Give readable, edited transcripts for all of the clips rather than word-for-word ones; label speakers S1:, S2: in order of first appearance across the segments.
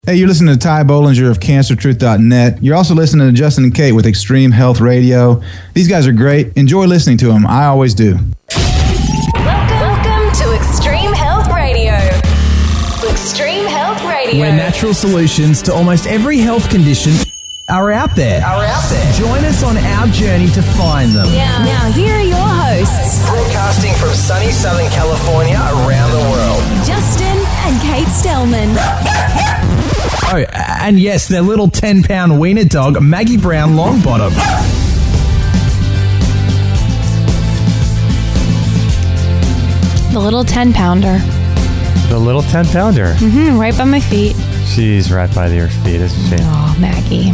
S1: Hey, you're listening to Ty Bollinger of CancerTruth.net. You're also listening to Justin and Kate with Extreme Health Radio. These guys are great. Enjoy listening to them. I always do.
S2: Welcome to Extreme Health Radio. Extreme Health Radio.
S3: Where natural solutions to almost every health condition are out there. Join us on our journey to find them.
S2: Now here are your hosts,
S4: Broadcasting from sunny Southern California around the world.
S2: Justin and Kate Stellman.
S3: Oh, and yes, their little 10-pound wiener dog, Maggie Brown Longbottom.
S5: The little 10-pounder.
S6: The little 10-pounder.
S5: Right by my feet.
S6: She's right by your feet, isn't she?
S5: Oh, Maggie.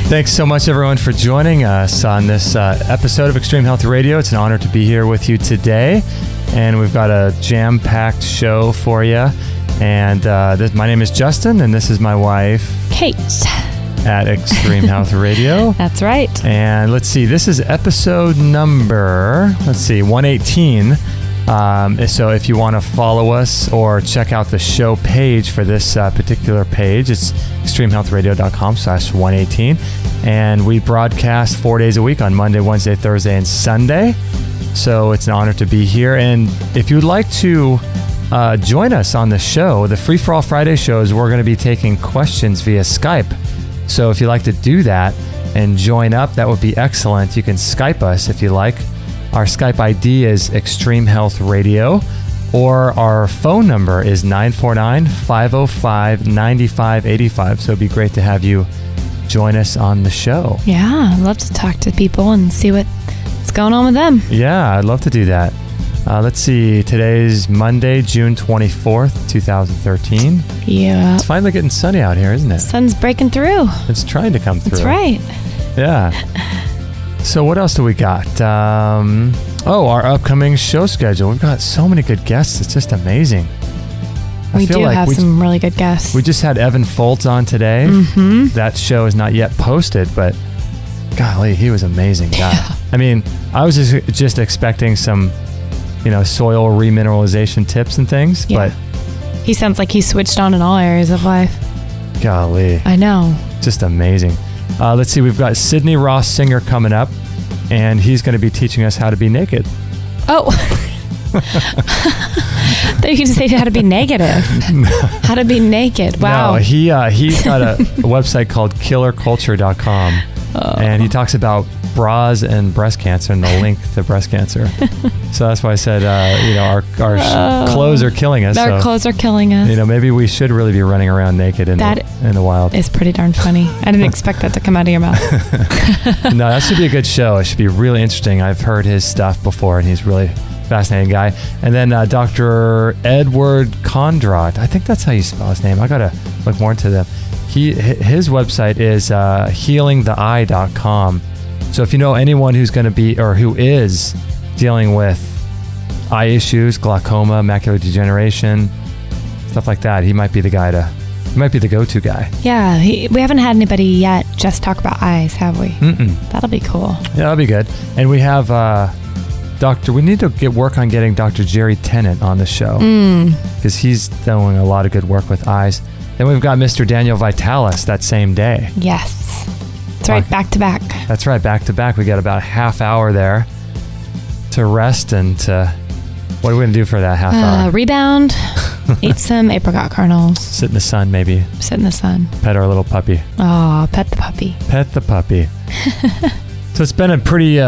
S6: Thanks so much, everyone, for joining us on this episode of Extreme Health Radio. It's an honor to be here with you today. And we've got a jam-packed show for you. And my name is Justin, and this is my wife,
S5: Kate.
S6: At Extreme Health Radio.
S5: That's right.
S6: And let's see, this is episode number, 118. So if you want to follow us or check out the show page for this particular page, it's extremehealthradio.com/118. And we broadcast 4 days a week on Monday, Wednesday, Thursday, and Sunday. So it's an honor to be here. And if you'd like to join us on the show, the Free For All Friday shows, we're going to be taking questions via Skype. So if you'd like to do that and join up, that would be excellent. You can Skype us if you like. Our Skype ID is Extreme Health Radio, or our phone number is 949-505-9585. So it'd be great to have you join us on the show.
S5: Yeah, I'd love to talk to people and see what's going on with them.
S6: Yeah, I'd love to do that. Let's see, today's Monday, June 24th, 2013.
S5: Yeah.
S6: It's finally getting sunny out here, isn't it?
S5: Sun's breaking through.
S6: It's trying to come through.
S5: That's right.
S6: Yeah. So what else do we got? Our upcoming show schedule. We've got so many good guests. It's just amazing.
S5: We do have some really good guests.
S6: We just had Evan Foltz on today.
S5: Mm-hmm.
S6: That show is not yet posted, but golly, he was an amazing guy.
S5: Yeah.
S6: I mean, I was just expecting some, soil remineralization tips and things,
S5: Yeah.
S6: but
S5: He sounds like he's switched on in all areas of life.
S6: golly,
S5: I know.
S6: just amazing. Let's see, we've got Sydney Ross Singer coming up, and he's going to be teaching us how to be naked.
S5: Oh. They used to say how to be negative. How to be naked. Wow.
S6: No, he's got a website called killerculture.com, and he talks about bras and breast cancer and the link to breast cancer. So that's why I said, our clothes are killing us.
S5: Our clothes are killing us.
S6: Maybe we should really be running around naked in the wild.
S5: It's pretty darn funny. I didn't expect that to come out of your mouth.
S6: No, that should be a good show. It should be really interesting. I've heard his stuff before, and he's really fascinating guy. And then Dr. Edward Condrot. I think that's how you spell his name. I got to look more into them. His website is healingtheeye.com. So if you know anyone who's going to be or who is dealing with eye issues, glaucoma, macular degeneration, stuff like that, he might be the go-to guy.
S5: Yeah, we haven't had anybody yet just talk about eyes, have we?
S6: Mm-mm.
S5: That'll be cool.
S6: Yeah, that'll be good. And we have we need to work on getting Dr. Jerry Tennant on the show, because he's doing a lot of good work with eyes. Then we've got Mr. Daniel Vitalis that same day.
S5: Yes. That's right, back to back.
S6: That's right, back to back. We got about a half hour there to rest and what are we going to do for that half hour?
S5: Rebound, eat some apricot kernels.
S6: Sit in the sun, maybe.
S5: Sit in the sun.
S6: Pet our little puppy.
S5: Oh, pet the puppy.
S6: Pet the puppy. So it's been a pretty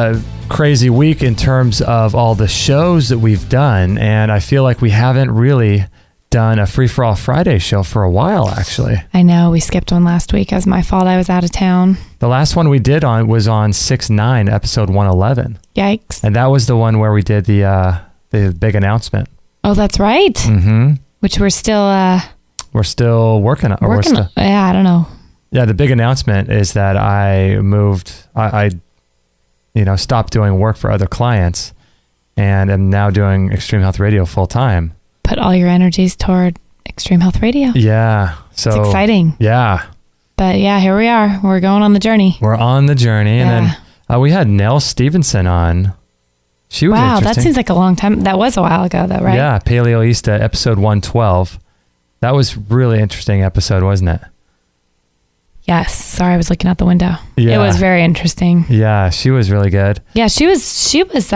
S6: crazy week in terms of all the shows that we've done, and I feel like we haven't really done a Free For All Friday show for a while, actually.
S5: I know, we skipped one last week. It was my fault. I was out of town.
S6: The last one we did was on 6/9, episode 111.
S5: Yikes.
S6: And that was the one where we did the big announcement.
S5: Oh, that's right.
S6: Mm-hmm.
S5: Which we're still
S6: working on.
S5: Yeah, I don't know.
S6: Yeah, the big announcement is that I moved. I stopped doing work for other clients, and am now doing Extreme Health Radio full time.
S5: Put all your energies toward Extreme Health Radio.
S6: Yeah. So
S5: it's exciting.
S6: Yeah.
S5: But yeah, here we are. We're going on the journey.
S6: We're on the journey.
S5: Yeah.
S6: And then we had Nell Stevenson on. She was
S5: wow,
S6: interesting.
S5: that seems like a long time. That was a while ago though, right?
S6: Yeah, Paleoista, episode 112. That was really interesting episode, wasn't it?
S5: Yes. Sorry, I was looking out the window.
S6: Yeah.
S5: It was very interesting.
S6: Yeah, she was really good.
S5: Yeah, she was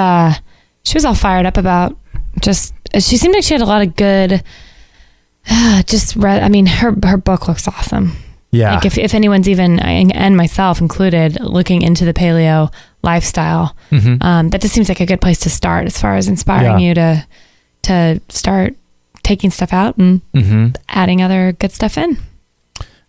S5: all fired up about she seemed like she had a lot of good her book looks awesome.
S6: Yeah.
S5: Like if anyone's even, and myself included, looking into the paleo lifestyle, that just seems like a good place to start as far as inspiring you to start taking stuff out and adding other good stuff in.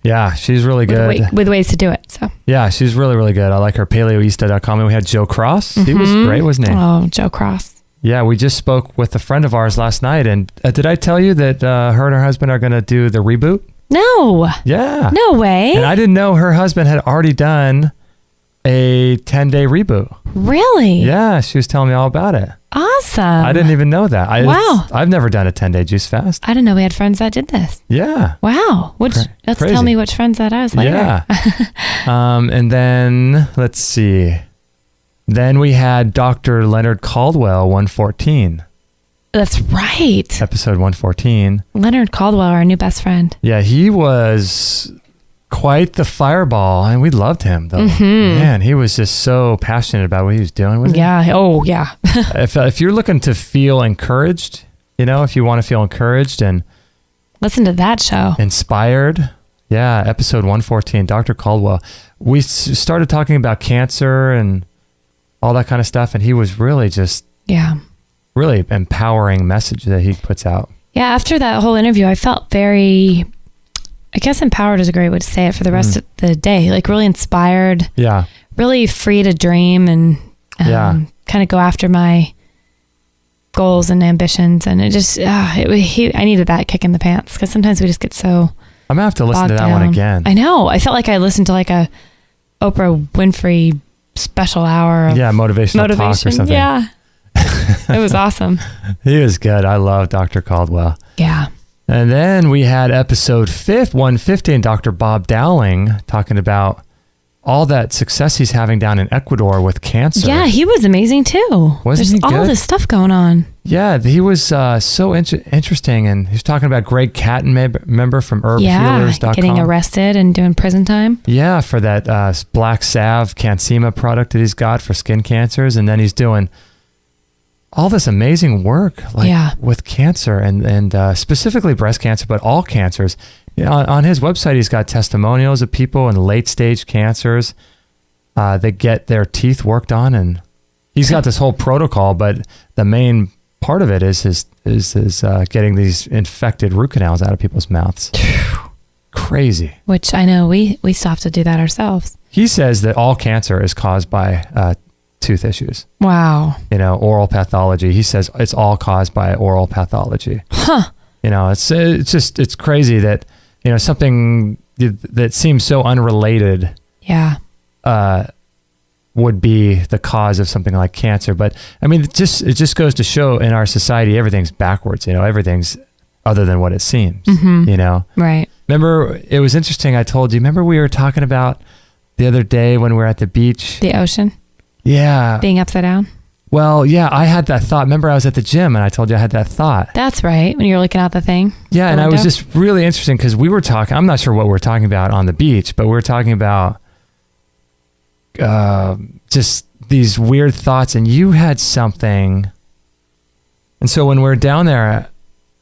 S6: Yeah, she's really good.
S5: With ways to do it. So
S6: yeah, she's really, really good. I like her, paleoista.com. And we had Joe Cross. He was great, wasn't he?
S5: Oh, Joe Cross.
S6: Yeah, we just spoke with a friend of ours last night. And did I tell you that her and her husband are going to do the reboot?
S5: No.
S6: Yeah.
S5: No way.
S6: And I didn't know her husband had already done a 10-day reboot.
S5: Really?
S6: Yeah, she was telling me all about it.
S5: Awesome.
S6: I didn't even know that.
S5: Wow.
S6: I've never done a 10-day juice fast.
S5: I didn't know we had friends that did this.
S6: Yeah.
S5: Wow. Let's
S6: crazy.
S5: tell me which friends that is later.
S6: Yeah. And then, let's see. Then we had Dr. Leonard Caldwell, 114.
S5: That's right.
S6: Episode 114.
S5: Leonard Caldwell, our new best friend.
S6: Yeah, he was quite the fireball, and we loved him, though. Man, he was just so passionate about what he was doing. Wasn't
S5: Yeah. Oh, yeah.
S6: he? If you're looking to feel encouraged, if you want to feel encouraged and
S5: Listen to that show.
S6: inspired, yeah, episode 114, Dr. Caldwell. We started talking about cancer and all that kind of stuff, and he was really just really empowering message that he puts out.
S5: Yeah, after that whole interview, I felt very, I guess empowered is a great way to say it for the rest of the day. Like really inspired,
S6: Yeah.
S5: really free to dream and kind of go after my goals and ambitions. And it just, I needed that kick in the pants because sometimes we just get so
S6: I'm going to have to listen to that
S5: bogged
S6: one
S5: down.
S6: again.
S5: I know. I felt like I listened to like a Oprah Winfrey special hour of
S6: Motivational talk or something.
S5: Yeah. It was awesome.
S6: He was good. I love Dr. Caldwell.
S5: Yeah.
S6: And then we had episode 115, Dr. Bob Dowling, talking about all that success he's having down in Ecuador with cancer.
S5: Yeah, he was amazing too.
S6: Wasn't
S5: There's
S6: he
S5: all
S6: good?
S5: this stuff going on.
S6: Yeah, he was so interesting. And he was talking about Greg Catton, member from herbhealers.com.
S5: Getting arrested and doing prison time.
S6: Yeah, for that black salve Cansema product that he's got for skin cancers. And then he's doing all this amazing work with cancer and specifically breast cancer, but all cancers. On his website, he's got testimonials of people in late stage cancers that get their teeth worked on, and he's got this whole protocol. But the main part of it is getting these infected root canals out of people's mouths. Crazy.
S5: Which I know we still have to do that ourselves.
S6: He says that all cancer is caused by tooth issues.
S5: Wow.
S6: Oral pathology. He says it's all caused by oral pathology.
S5: Huh.
S6: It's crazy that something that seems so unrelated
S5: Yeah.
S6: would be the cause of something like cancer. But I mean, it just goes to show in our society everything's backwards. Everything's other than what it seems.
S5: Right.
S6: Remember, it was interesting. Remember we were talking about the other day when we were at the beach?
S5: The ocean
S6: Yeah.
S5: being upside down.
S6: Well, yeah, I had that thought. Remember, I was at the gym and I told you I had that thought.
S5: That's right. When you're looking out the thing.
S6: Yeah, and
S5: the
S6: I was
S5: window.
S6: just really interesting because we were talking, I'm not sure what we're talking about on the beach, but we were talking about just these weird thoughts, and you had something. And so when we were down there,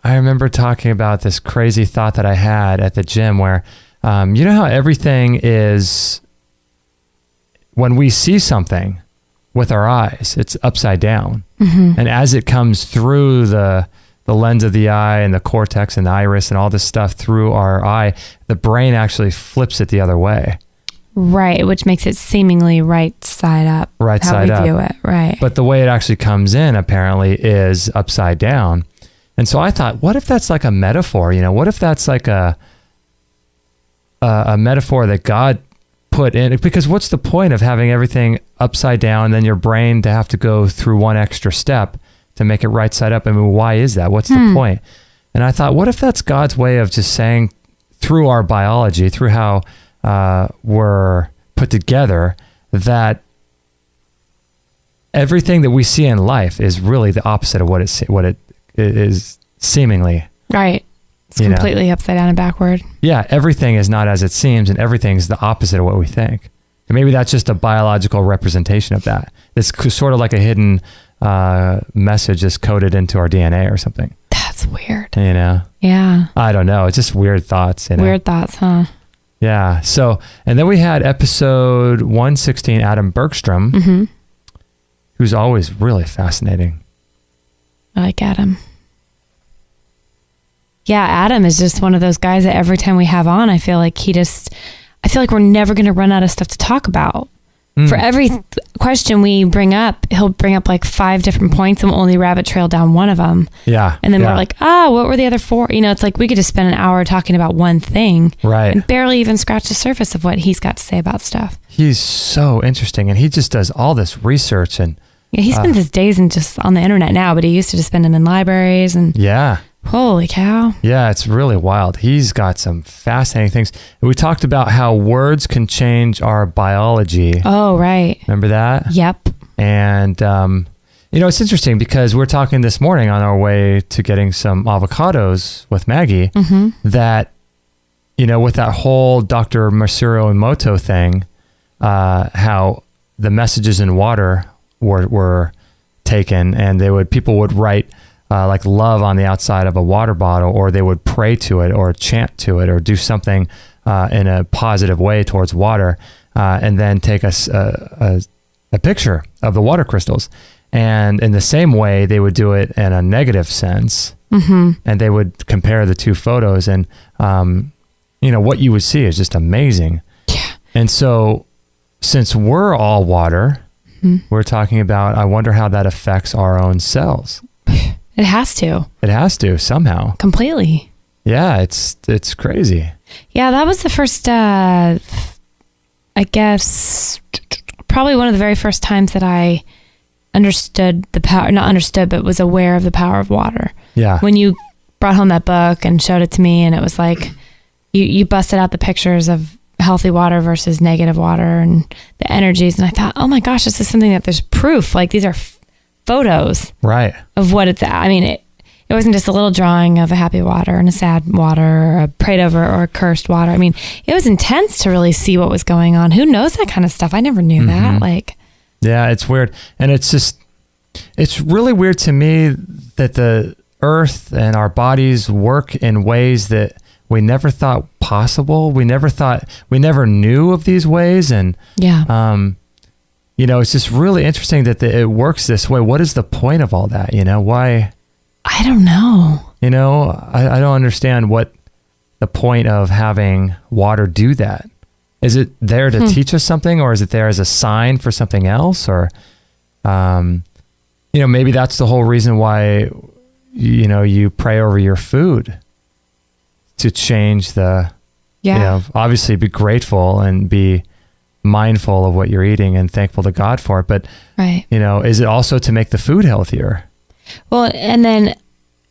S6: I remember talking about this crazy thought that I had at the gym where, you know how everything is, when we see something with our eyes, it's upside down. And as it comes through the lens of the eye and the cortex and the iris and all this stuff through our eye, the brain actually flips it the other way.
S5: Right, which makes it seemingly right side up.
S6: Right
S5: how
S6: side
S5: we
S6: up.
S5: view it. Right.
S6: But the way it actually comes in apparently is upside down. And so I thought, what if that's like a metaphor? What if that's like a metaphor that God put in? Because what's the point of having everything upside down and then your brain to have to go through one extra step to make it right side up? I mean, why is that? What's the point? And I thought, what if that's God's way of just saying through our biology, through how we're put together, that everything that we see in life is really the opposite of what it is seemingly.
S5: Right. It's completely upside down and backward.
S6: Yeah, everything is not as it seems, and everything's the opposite of what we think. And maybe that's just a biological representation of that. It's sort of like a hidden message that's coded into our DNA or something.
S5: That's weird.
S6: You know?
S5: Yeah.
S6: I don't know. It's just weird thoughts. You know?
S5: Weird thoughts, huh?
S6: Yeah. So, and then we had episode 116, Adam Bergstrom, who's always really fascinating.
S5: I like Adam. Yeah, Adam is just one of those guys that every time we have on, I feel like we're never going to run out of stuff to talk about. For every question we bring up, he'll bring up like 5 different points and we'll only rabbit trail down one of them.
S6: Yeah.
S5: And then we're like, what were the other 4? You know, it's like we could just spend an hour talking about one thing.
S6: Right.
S5: And barely even scratch the surface of what he's got to say about stuff.
S6: He's so interesting, and he just does all this research. And
S5: yeah, he spends his days just on the internet now, but he used to just spend them in libraries and
S6: yeah.
S5: Holy cow.
S6: Yeah, it's really wild. He's got some fascinating things. We talked about how words can change our biology.
S5: Oh, right.
S6: Remember that?
S5: Yep.
S6: And, it's interesting because we're talking this morning on our way to getting some avocados with Maggie that, with that whole Dr. Masaru Emoto thing, how the messages in water were taken and people would write like love on the outside of a water bottle, or they would pray to it or chant to it or do something in a positive way towards water, and then take a picture of the water crystals. And in the same way, they would do it in a negative sense, and they would compare the 2 photos, and what you would see is just amazing.
S5: Yeah.
S6: And so since we're all water, we're talking about, I wonder how that affects our own cells.
S5: It has to.
S6: It has to somehow.
S5: Completely.
S6: Yeah, it's crazy.
S5: Yeah, that was the first, I guess, probably one of the very first times that I understood the power, not understood, but was aware of the power of water.
S6: Yeah.
S5: When you brought home that book and showed it to me, and it was like, you busted out the pictures of healthy water versus negative water and the energies. And I thought, oh my gosh, this is something that there's proof. Like, these are photos
S6: right
S5: of what it's at. I mean, it wasn't just a little drawing of a happy water and a sad water or a prayed over or a cursed water. I mean, it was intense to really see what was going on. Who knows that kind of stuff? I never knew that. Like,
S6: yeah, it's weird. And it's really weird to me that the earth and our bodies work in ways that we never thought possible. We never knew of these ways. And
S5: yeah.
S6: It's just really interesting that it works this way. What is the point of all that? Why?
S5: I don't know.
S6: I don't understand what the point of having water do that. Is it there to teach us something, or is it there as a sign for something else? Or, maybe that's the whole reason why, you pray over your food to change obviously be grateful and be mindful of what you're eating and thankful to God for it. But,
S5: right.
S6: Is it also to make the food healthier?
S5: Well, and then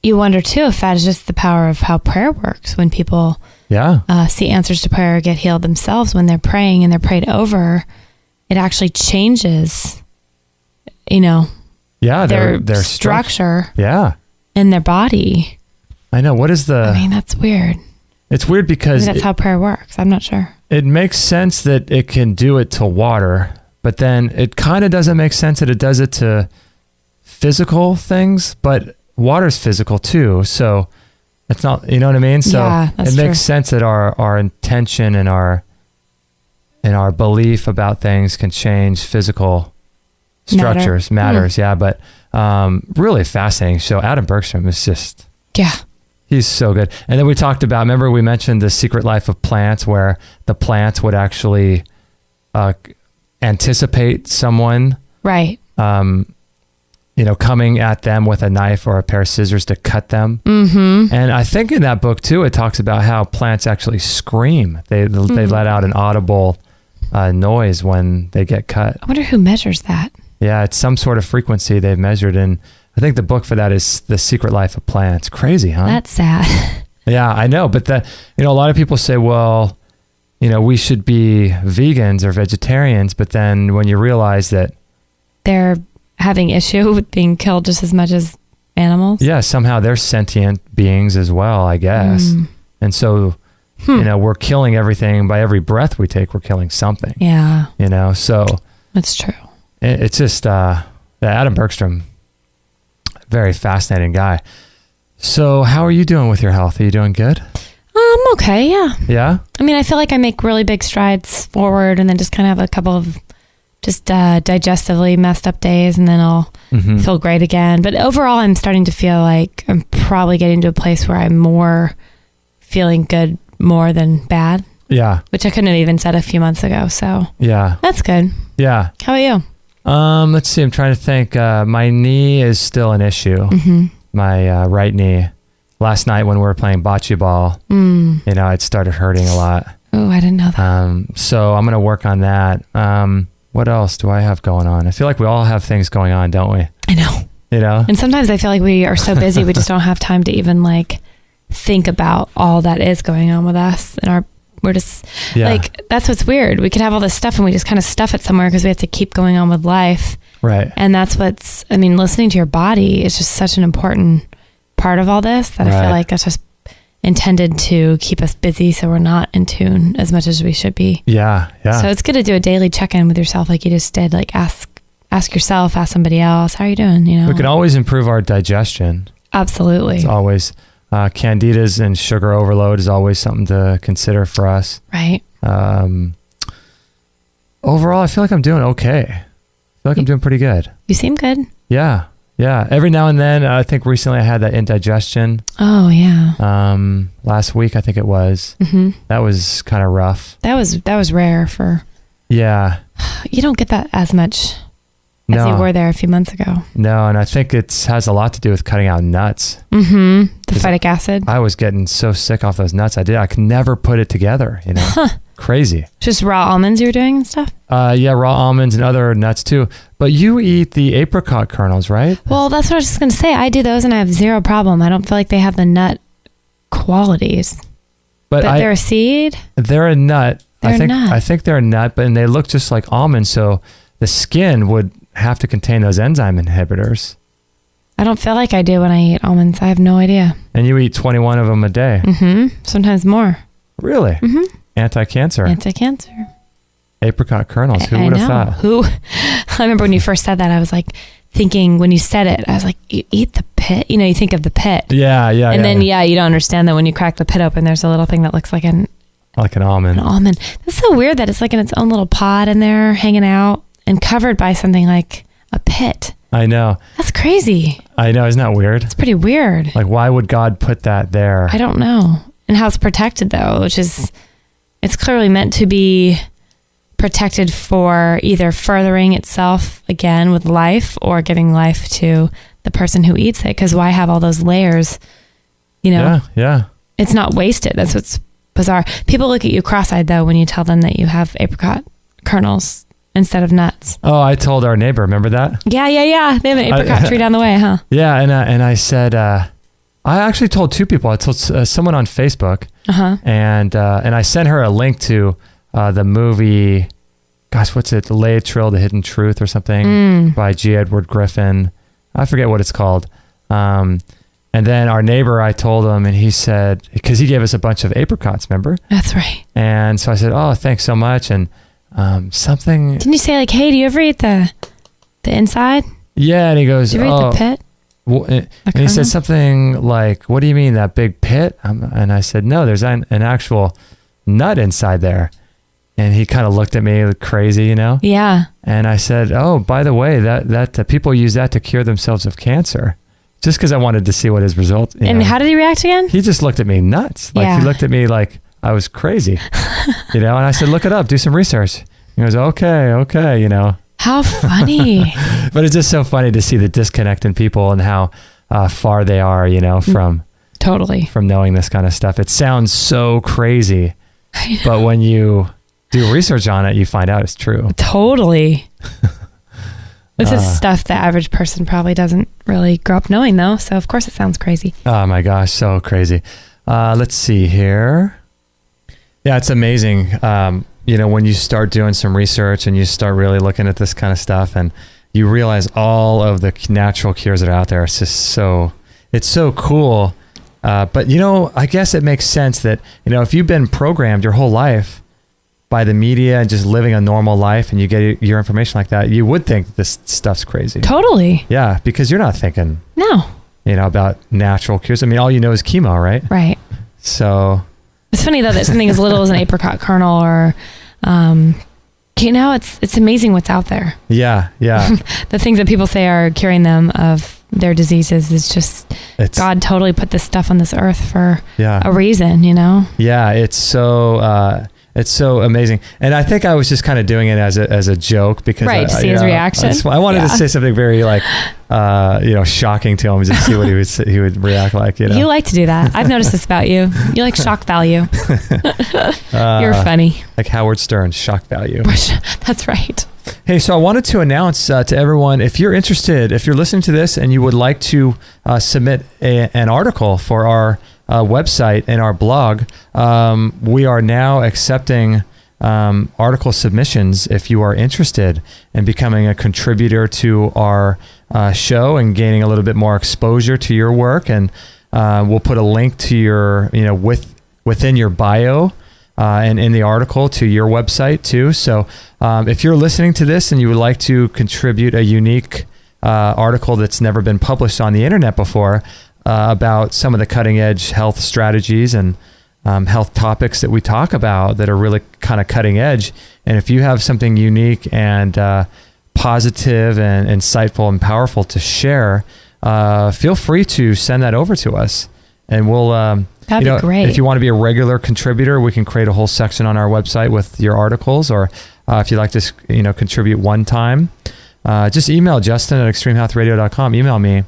S5: you wonder too if that is just the power of how prayer works. When people see answers to prayer, get healed themselves when they're praying and they're prayed over, it actually changes, their structure in their body.
S6: I know. What is
S5: that's weird.
S6: It's weird because
S5: maybe that's how prayer works. I'm not sure.
S6: It makes sense that it can do it to water, but then it kind of doesn't make sense that it does it to physical things, but water's physical too. So it's not, you know what I mean? So
S5: that's
S6: it makes
S5: true.
S6: sense that our intention and our belief about things can change physical structures, matters. Yeah. But really fascinating show. Adam Bergstrom is just, he's so good. And then we talked about, remember we mentioned The Secret Life of Plants, where the plants would actually anticipate someone,
S5: right?
S6: Coming at them with a knife or a pair of scissors to cut them. Mm-hmm. And I think in that book too, it talks about how plants actually scream. They let out an audible noise when they get cut.
S5: I wonder who measures that.
S6: Yeah, it's some sort of frequency they've measured, and I think the book for that is The Secret Life of Plants. Crazy, huh?
S5: That's sad.
S6: Yeah, I know. But a lot of people say, well, we should be vegans or vegetarians. But then when you realize that
S5: they're having issue with being killed just as much as animals.
S6: Yeah, somehow they're sentient beings as well, I guess. And so, we're killing everything. By every breath we take, we're killing something.
S5: Yeah.
S6: So
S5: That's true.
S6: it's just Adam Bergstrom, very fascinating guy. So how are you doing with your health? Are you doing good?
S5: Okay, yeah.
S6: Yeah?
S5: I mean, I feel like I make really big strides forward and then just kind of have a couple of just digestively messed up days, and then I'll feel great again. But overall, I'm starting to feel like I'm probably getting to a place where I'm more feeling good more than bad,
S6: Yeah.
S5: which I couldn't have even said a few months ago. So
S6: Yeah.
S5: that's good.
S6: Yeah.
S5: How about you?
S6: Let's see. I'm trying to think. My knee is still an issue. My right knee. Last night when we were playing bocce ball, it started hurting a lot.
S5: Oh, I didn't know that.
S6: So I'm going to work on that. What else do I have going on? I feel like we all have things going on, don't we?
S5: I know. And sometimes I feel like we are so busy, we just don't have time to even like think about all that is going on with us. And we're just like, that's what's weird. We could have all this stuff and we just kind of stuff it somewhere because we have to keep going on with life.
S6: Right.
S5: And that's listening to your body is just such an important part of all this that I feel like that's just intended to keep us busy so we're not in tune as much as we should be.
S6: Yeah.
S5: So it's good to do a daily check-in with yourself like you just did. Like ask yourself, ask somebody else, how are you doing?
S6: We can always improve our digestion.
S5: Absolutely.
S6: It's always candidas and sugar overload is always something to consider for us.
S5: Right.
S6: Overall, I feel like I'm doing okay. I feel like I'm doing pretty good.
S5: You seem good.
S6: Yeah. Every now and then, I think recently I had that indigestion.
S5: Oh yeah.
S6: Last week I think it was. That was kind of rough.
S5: That was rare for.
S6: Yeah.
S5: You don't get that as much as you were there a few months ago.
S6: No, and I think it has a lot to do with cutting out nuts.
S5: The phytic acid.
S6: I was getting so sick off those nuts. I could never put it together. Crazy.
S5: Just raw almonds you were doing and stuff?
S6: Yeah, raw almonds and other nuts too. But you eat the apricot kernels, right?
S5: Well, that's what I was just going to say. I do those and I have zero problem. I don't feel like they have the nut qualities. But they're a seed?
S6: They're a nut.
S5: Nut.
S6: I think they're a nut, and they look just like almonds, so the skin would have to contain those enzyme inhibitors.
S5: I don't feel like I do when I eat almonds. I have no idea.
S6: And you eat 21 of them a day.
S5: Sometimes more.
S6: Really? Anti-cancer.
S5: Anti-cancer.
S6: Apricot kernels. Who would have thought?
S5: I remember when you first said that, I was like thinking, when you said it, I was like, you eat the pit? You think of the pit.
S6: Yeah.
S5: And then, you don't understand that when you crack the pit open, there's a little thing that looks like an
S6: almond.
S5: An almond. That's so weird that it's like in its own little pod in there, hanging out and covered by something like a pit.
S6: I know.
S5: That's crazy.
S6: I know. Isn't that weird?
S5: It's pretty weird.
S6: Like, why would God put that there?
S5: I don't know. And how it's protected, though, which is, it's clearly meant to be protected for either furthering itself again with life or giving life to the person who eats it. Because why have all those layers?
S6: Yeah.
S5: It's not wasted. That's what's bizarre. People look at you cross-eyed, though, when you tell them that you have apricot kernels instead of nuts.
S6: Oh, I told our neighbor. Remember that?
S5: Yeah. They have an apricot tree down the way, huh?
S6: Yeah, and I said, I actually told two people. I told someone on Facebook, and I sent her a link to the movie. Gosh, what's it? Laetrile, The Hidden Truth, or something by G. Edward Griffin. I forget what it's called. And then our neighbor, I told him, and he said, because he gave us a bunch of apricots, remember?
S5: That's right.
S6: And so I said, oh, thanks so much. And something.
S5: Didn't you say like, hey, do you ever eat the inside?
S6: Yeah, and he goes,
S5: do you ever eat the pit?
S6: Well, and he said something like, what do you mean, that big pit? And I said, no, there's an actual nut inside there. And he kind of looked at me crazy,
S5: Yeah.
S6: And I said, oh, by the way, that people use that to cure themselves of cancer. Just because I wanted to see what his result.
S5: And how did he react again?
S6: He just looked at me nuts. He looked at me like I was crazy, And I said, look it up, do some research. He goes, okay,
S5: How funny.
S6: But it's just so funny to see the disconnect in people and how far they are, from knowing this kind of stuff. It sounds so crazy, but when you do research on it, you find out it's true.
S5: Totally. This is stuff the average person probably doesn't really grow up knowing, though. So, of course, it sounds crazy.
S6: Oh, my gosh. So crazy. Let's see here. Yeah, it's amazing. When you start doing some research and you start really looking at this kind of stuff and you realize all of the natural cures that are out there. It's just it's so cool. But, I guess it makes sense that, if you've been programmed your whole life by the media and just living a normal life and you get your information like that, you would think this stuff's crazy.
S5: Totally.
S6: Yeah, because you're not thinking,
S5: No.
S6: About natural cures. I mean, all you know is chemo, right?
S5: Right.
S6: So
S5: it's funny though that something as little as an apricot kernel or, it's amazing what's out there.
S6: Yeah.
S5: The things that people say are curing them of their diseases is just God totally put this stuff on this earth for a reason,
S6: Yeah, it's so amazing. And I think I was just kind of doing it as a joke because
S5: to see his reaction.
S6: I wanted to say something very shocking to him just to see what he would react like.
S5: You like to do that. I've noticed this about you. You like shock value. You're funny.
S6: Like Howard Stern, shock value.
S5: That's right.
S6: Hey, so I wanted to announce to everyone, if you're interested, if you're listening to this and you would like to submit an article for our website and our blog, we are now accepting article submissions if you are interested in becoming a contributor to our show and gaining a little bit more exposure to your work. And we'll put a link to your, within your bio and in the article to your website too. So if you're listening to this and you would like to contribute a unique article that's never been published on the internet before about some of the cutting edge health strategies and health topics that we talk about that are really kind of cutting edge. And if you have something unique and positive and insightful and powerful to share, feel free to send that over to us. And we'll,
S5: that'd be great.
S6: If you want to be a regular contributor, we can create a whole section on our website with your articles. Or if you'd like to, contribute one time, just email Justin at extremehealthradio.com. Email me.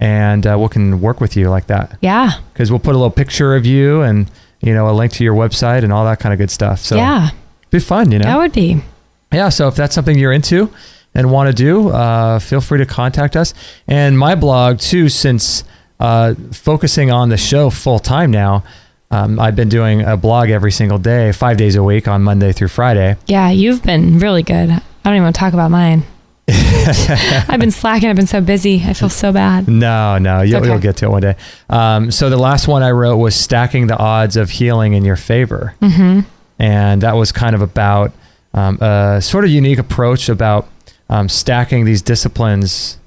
S6: And we can work with you like that.
S5: Yeah.
S6: Because we'll put a little picture of you and, a link to your website and all that kind of good stuff. So
S5: yeah.
S6: Be fun,
S5: That would be.
S6: Yeah. So if that's something you're into and want to do, feel free to contact us. And my blog too, since focusing on the show full time now, I've been doing a blog every single day, 5 days a week on Monday through Friday.
S5: Yeah. You've been really good. I don't even want to talk about mine. I've been slacking. I've been so busy. I feel so bad.
S6: No, you'll get to it one day. So the last one I wrote was stacking the odds of healing in your favor.
S5: Mm-hmm.
S6: And that was kind of about a sort of unique approach about stacking these disciplines,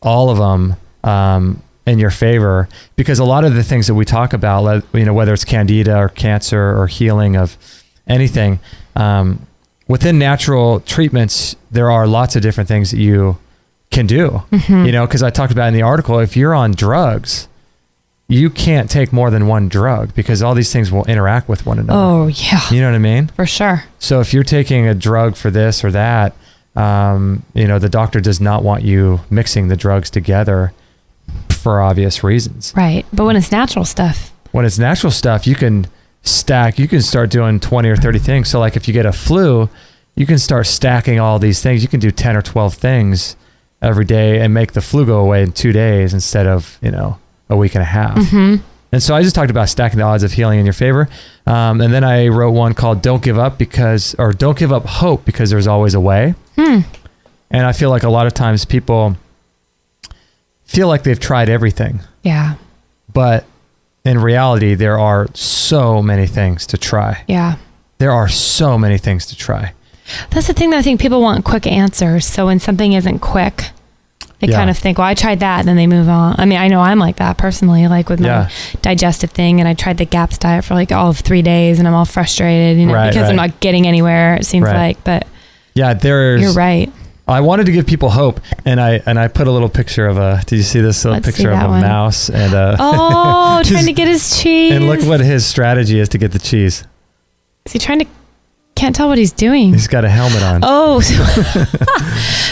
S6: all of them, in your favor. Because a lot of the things that we talk about, whether it's candida or cancer or healing of anything, within natural treatments, there are lots of different things that you can do, because I talked about in the article, if you're on drugs, you can't take more than one drug because all these things will interact with one another.
S5: Oh, yeah.
S6: You know what I mean?
S5: For sure.
S6: So if you're taking a drug for this or that, the doctor does not want you mixing the drugs together for obvious reasons.
S5: Right. But when it's natural stuff,
S6: you can stack, you can start doing 20 or 30 things. So like if you get a flu, you can start stacking all these things. You can do 10 or 12 things every day and make the flu go away in 2 days instead of, a week and a half.
S5: Mm-hmm.
S6: And so I just talked about stacking the odds of healing in your favor. And then I wrote one called Don't Give Up Don't Give Up Hope because there's always a way. And I feel like a lot of times people feel like they've tried everything.
S5: Yeah.
S6: But in reality, there are so many things to try.
S5: Yeah.
S6: There are so many things to try.
S5: That's the thing that I think people want quick answers. So when something isn't quick, they kind of think, well, I tried that, and then they move on. I mean, I know I'm like that personally, like with my digestive thing, and I tried the GAPS diet for like all of 3 days, and I'm all frustrated, because I'm not getting anywhere, it seems like. But
S6: yeah,
S5: you're right.
S6: I wanted to give people hope, and I put a little picture of did you see this little picture of a mouse and
S5: trying to get his cheese.
S6: And look what his strategy is to get the cheese.
S5: Is he trying to? Can't tell what he's doing.
S6: He's got a helmet on.
S5: Oh,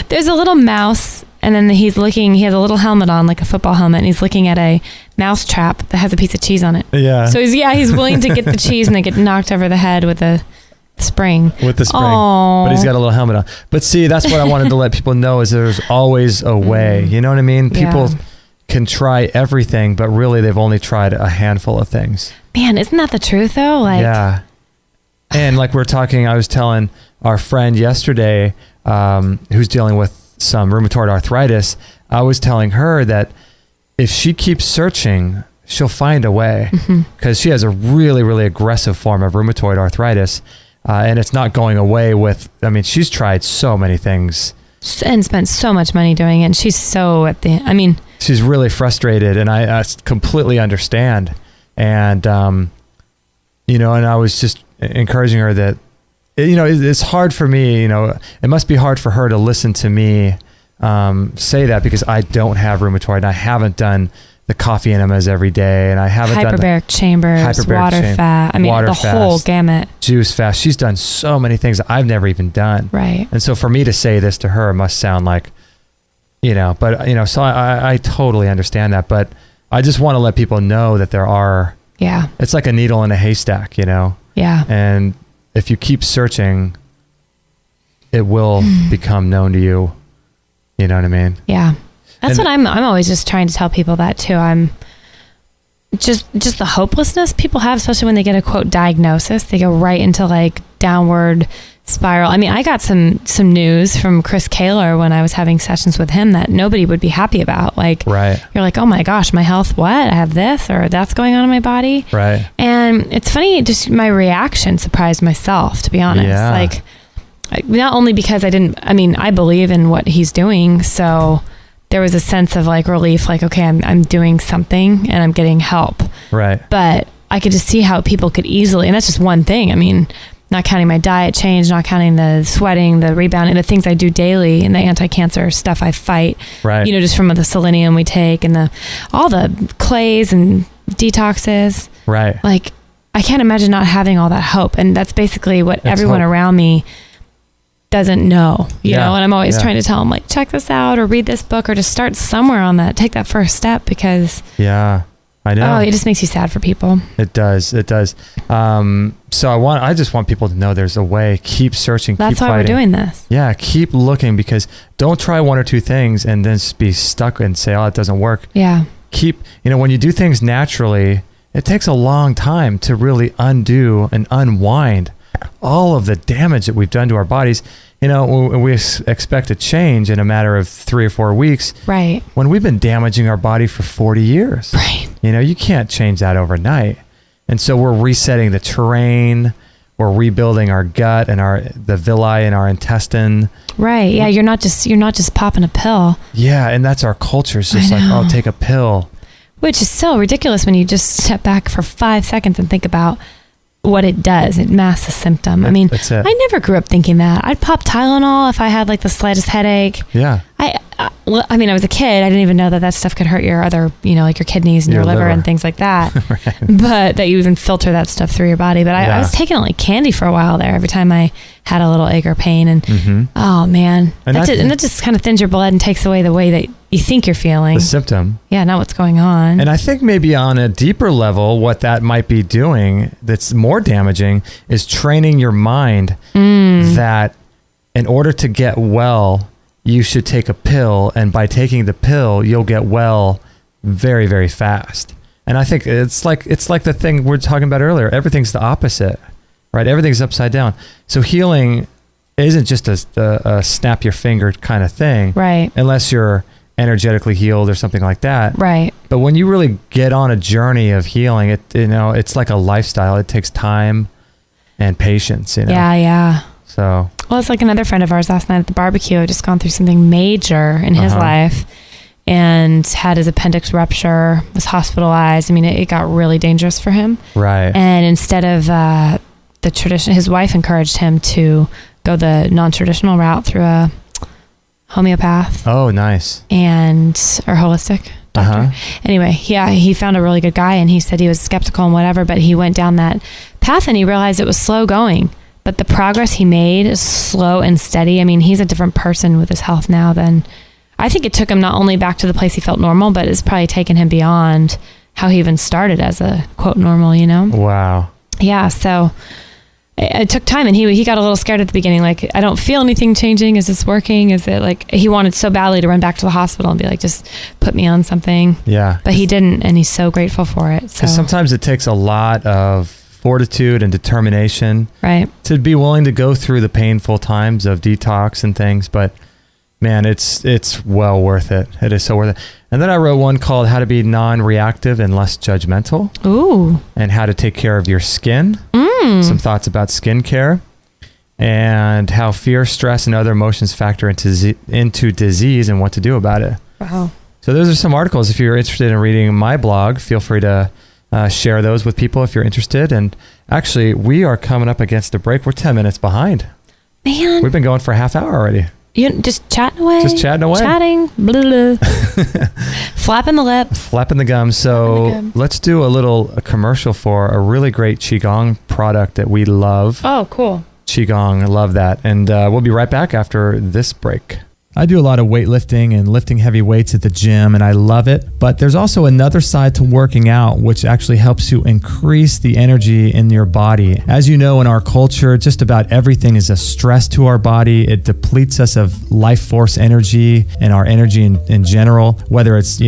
S5: there's a little mouse, and then he has a little helmet on, like a football helmet, and he's looking at a mouse trap that has a piece of cheese on it.
S6: Yeah.
S5: So he's willing to get the cheese and then get knocked over the head with a spring.
S6: But he's got a little helmet on. But see, that's what I wanted to let people know is there's always a way. You know what I mean? People can try everything, but really they've only tried a handful of things.
S5: Man, isn't that the truth though?
S6: Yeah. And like I was telling our friend yesterday, who's dealing with some rheumatoid arthritis, I was telling her that if she keeps searching, she'll find a way, because she has a really, really aggressive form of rheumatoid arthritis, and it's not going away with, I mean, she's tried so many things.
S5: And spent so much money doing it. And she's so
S6: she's really frustrated, and I completely understand. And, and I was just encouraging her that, it's hard for me, it must be hard for her to listen to me say that, because I don't have rheumatoid, and I haven't done the coffee enemas every day, and I haven't done
S5: hyperbaric chambers, water fast. I mean, the whole gamut.
S6: Juice fast. She's done so many things that I've never even done.
S5: Right.
S6: And so for me to say this to her must sound like, so I totally understand that, but I just want to let people know that there are, it's like a needle in a haystack,
S5: Yeah.
S6: And if you keep searching, it will become known to you. You know what I mean?
S5: Yeah. That's what I'm always just trying to tell people that too. I'm just the hopelessness people have, especially when they get a quote diagnosis, they go right into like downward spiral. I mean, I got some news from Chris Kaler when I was having sessions with him that nobody would be happy about. Like,
S6: right.
S5: You're like, oh my gosh, my health, what? I have this or that's going on in my body.
S6: Right.
S5: And it's funny, just my reaction surprised myself, to be honest.
S6: Yeah.
S5: Like, not only because I believe in what he's doing. So there was a sense of like relief, like, okay, I'm doing something and I'm getting help.
S6: Right.
S5: But I could just see how people could easily, and that's just one thing. I mean, not counting my diet change, not counting the sweating, the rebounding, the things I do daily, and the anti-cancer stuff I fight.
S6: Right.
S5: Just from the selenium we take and all the clays and detoxes.
S6: Right.
S5: Like, I can't imagine not having all that hope. And that's basically what everyone around me doesn't know, you know, and I'm always trying to tell them, like, check this out or read this book or just start somewhere on that, take that first step, because
S6: I know.
S5: Oh, it just makes you sad for people.
S6: It does. So I just want people to know there's a way. Keep searching.
S5: That's
S6: keep
S5: why
S6: fighting.
S5: we're doing this.
S6: Yeah. Keep looking, because don't try one or two things and then be stuck and say, oh, it doesn't work.
S5: Yeah.
S6: Keep, when you do things naturally, it takes a long time to really undo and unwind all of the damage that we've done to our bodies. We expect a change in a matter of 3 or 4 weeks.
S5: Right. When
S6: we've been damaging our body for 40 years.
S5: Right.
S6: You can't change that overnight. And so we're resetting the terrain. We're rebuilding our gut and the villi in our intestine.
S5: Right. Yeah. You're not just popping a pill.
S6: Yeah. And that's our culture. It's just like, oh, take a pill.
S5: Which is so ridiculous when you just step back for 5 seconds and think about what it does. It masks a symptom. I mean, I never grew up thinking that. I'd pop Tylenol if I had like the slightest headache.
S6: Yeah.
S5: I was a kid. I didn't even know that stuff could hurt your other, like your kidneys and your liver and things like that.
S6: Right.
S5: But that you even filter that stuff through your body. But I was taking it like candy for a while there every time I had a little ache or pain. And oh man, and that just kind of thins your blood and takes away the way that you think you're feeling.
S6: The symptom.
S5: Yeah, not what's going on.
S6: And I think maybe on a deeper level, what that might be doing that's more damaging is training your mind that in order to get well, you should take a pill, and by taking the pill, you'll get well very, very fast. And I think it's like the thing we were talking about earlier. Everything's the opposite, right? Everything's upside down. So healing isn't just a snap your finger kind of thing,
S5: right?
S6: Unless you're energetically healed or something like that,
S5: right?
S6: But when you really get on a journey of healing, it's like a lifestyle. It takes time and patience.
S5: Yeah.
S6: So.
S5: Well, it's like another friend of ours last night at the barbecue had just gone through something major in his life and had his appendix rupture, was hospitalized. I mean, it got really dangerous for him.
S6: Right.
S5: And instead of the tradition, his wife encouraged him to go the non-traditional route through a homeopath.
S6: Oh, nice.
S5: Or holistic doctor. Anyway, he found a really good guy, and he said he was skeptical and whatever, but he went down that path and he realized it was slow going. But the progress he made is slow and steady. I mean, he's a different person with his health now than, I think it took him not only back to the place he felt normal, but it's probably taken him beyond how he even started as a quote normal,
S6: Wow.
S5: Yeah. So it took time, and he got a little scared at the beginning. Like, I don't feel anything changing. Is this working? Is it like, he wanted so badly to run back to the hospital and be like, just put me on something.
S6: Yeah.
S5: But he didn't. And he's so grateful for it. So
S6: sometimes it takes a lot of fortitude and determination,
S5: right,
S6: to be willing to go through the painful times of detox and things. But Man, it's well worth it. It is so worth it. And then I wrote one called How to Be Non-Reactive and Less Judgmental.
S5: Ooh.
S6: And How to Take Care of Your Skin. Some thoughts about skincare. And how fear, stress, and other emotions factor into disease and what to do about it.
S5: Wow.
S6: So those are some articles. If you're interested in reading my blog, feel free to share those with people if you're interested. And actually, we are coming up against a break. We're 10 minutes behind.
S5: Man.
S6: We've been going for a half hour already.
S5: You just chatting away.
S6: Just chatting away.
S5: Chatting. Blah, blah. Flapping the lip.
S6: Flapping the gum. So let's do a commercial for a really great Qigong product that we love.
S5: Oh, cool.
S6: Qigong. I love that. And we'll be right back after this break. I do a lot of weightlifting and lifting heavy weights at the gym, and I love it. But there's also another side to working out, which actually helps you increase the energy in your body. As you know, in our culture, just about everything is a stress to our body. It depletes us of life force energy and our energy in general, whether it's,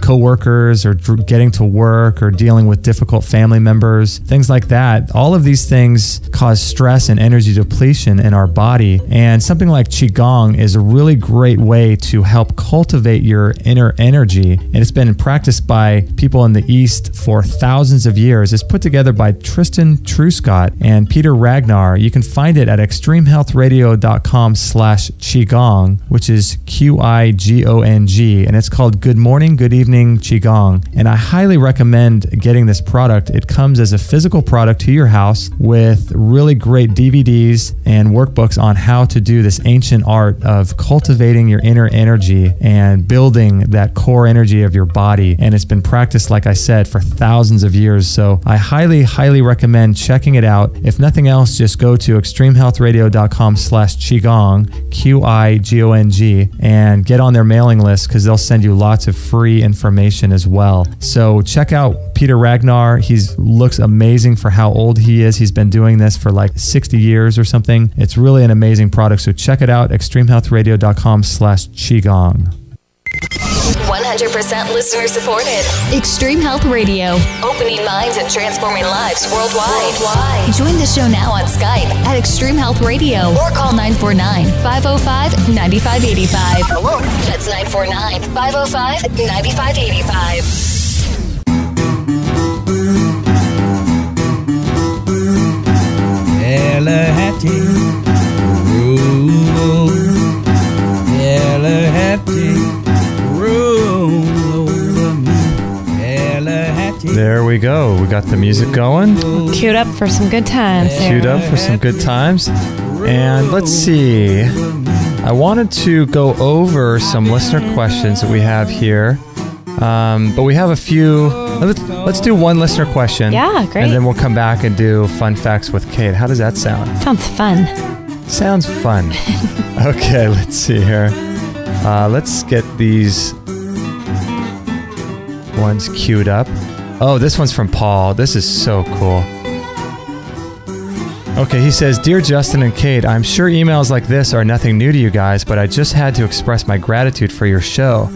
S6: coworkers or getting to work or dealing with difficult family members, things like that. All of these things cause stress and energy depletion in our body. And something like Qigong is a really great way to help cultivate your inner energy. And it's been practiced by people in the East for thousands of years. It's put together by Tristan Truscott and Peter Ragnar. You can find it at extremehealthradio.com/Qigong, which is Qigong. And it's called Good Morning, Good Evening Qigong. And I highly recommend getting this product. It comes as a physical product to your house with really great DVDs and workbooks on how to do this ancient art of cultivating your inner energy and building that core energy of your body. And it's been practiced, like I said, for thousands of years. So I highly, highly recommend checking it out. If nothing else, just go to extremehealthradio.com/Qigong, Qigong, and get on their mailing list because they'll send you lots of free information as well. So check out Peter Ragnar. He looks amazing for how old he is. He's been doing this for like 60 years or something. It's really an amazing product. So check it out, extremehealthradio.com/Qigong.
S2: 100% listener supported. Extreme Health Radio. Opening minds and transforming lives worldwide. Join the show now on Skype at Extreme Health Radio or call 949-505-9585. Hello. That's 949-505-9585.
S6: There we go. We got the music going.
S5: Queued up for some good times.
S6: Queued up for some good times. And let's see. I wanted to go over some listener questions that we have here. But we have a few. Let's do one listener question.
S5: Yeah, great.
S6: And then we'll come back and do fun facts with Kate. How does that sound?
S5: Sounds fun.
S6: Sounds fun. Okay, let's see here. Let's get these ones queued up. Oh, this one's from Paul. This is so cool. Okay, he says, Dear Justin and Kate, I'm sure emails like this are nothing new to you guys, but I just had to express my gratitude for your show.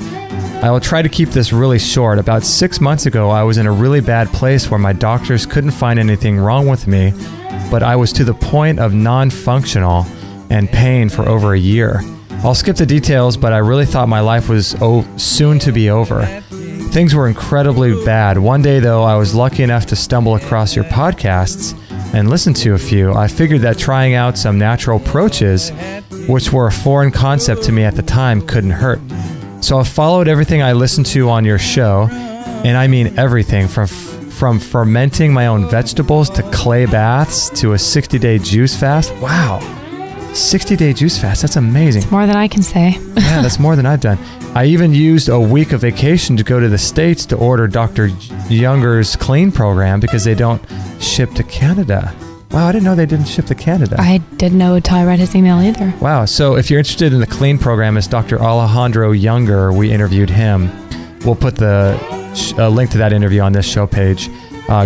S6: I will try to keep this really short. About 6 months ago, I was in a really bad place where my doctors couldn't find anything wrong with me, but I was to the point of non-functional and pain for over a year. I'll skip the details, but I really thought my life was soon to be over. Things were incredibly bad. One day, though, I was lucky enough to stumble across your podcasts and listen to a few. I figured that trying out some natural approaches, which were a foreign concept to me at the time, couldn't hurt. So I followed everything I listened to on your show, and I mean everything from fermenting my own vegetables to clay baths to a 60-day juice fast. Wow. 60-day juice fast. That's amazing.
S5: It's more than I can say.
S6: Yeah, that's more than I've done. I even used a week of vacation to go to the States to order Dr. Younger's Clean program because they don't ship to Canada. Wow, I didn't know they didn't ship to Canada.
S5: I didn't know until I read his email either.
S6: Wow, so if you're interested in the Clean program, it's Dr. Alejandro Younger. We interviewed him. We'll put the link to that interview on this show page.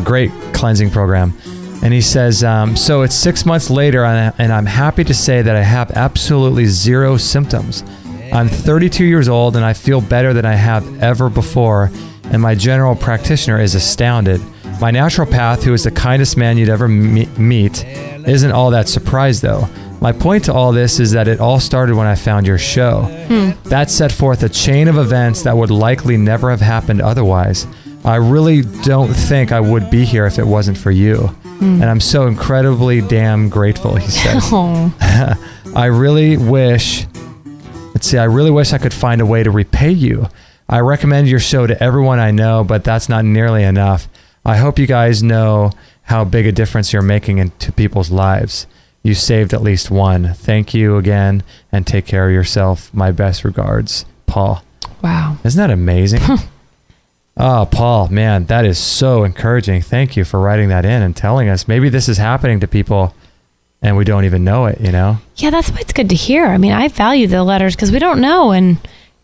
S6: Great cleansing program. And he says, so it's 6 months later, and I'm happy to say that I have absolutely zero symptoms. I'm 32 years old, and I feel better than I have ever before, and my general practitioner is astounded. My naturopath, who is the kindest man you'd ever meet, isn't all that surprised, though. My point to all this is that it all started when I found your show. That set forth a chain of events that would likely never have happened otherwise. I really don't think I would be here if it wasn't for you. And I'm so incredibly damn grateful, he says. I really wish I could find a way to repay you. I recommend your show to everyone I know, but that's not nearly enough. I hope you guys know how big a difference you're making into people's lives. You saved at least one. Thank you again, and take care of yourself. My best regards, Paul.
S5: Wow.
S6: Isn't that amazing? Oh, Paul, man, that is so encouraging. Thank you for writing that in and telling us. Maybe this is happening to people and we don't even know it, you know?
S5: Yeah, that's why it's good to hear. I mean, I value the letters because we don't know when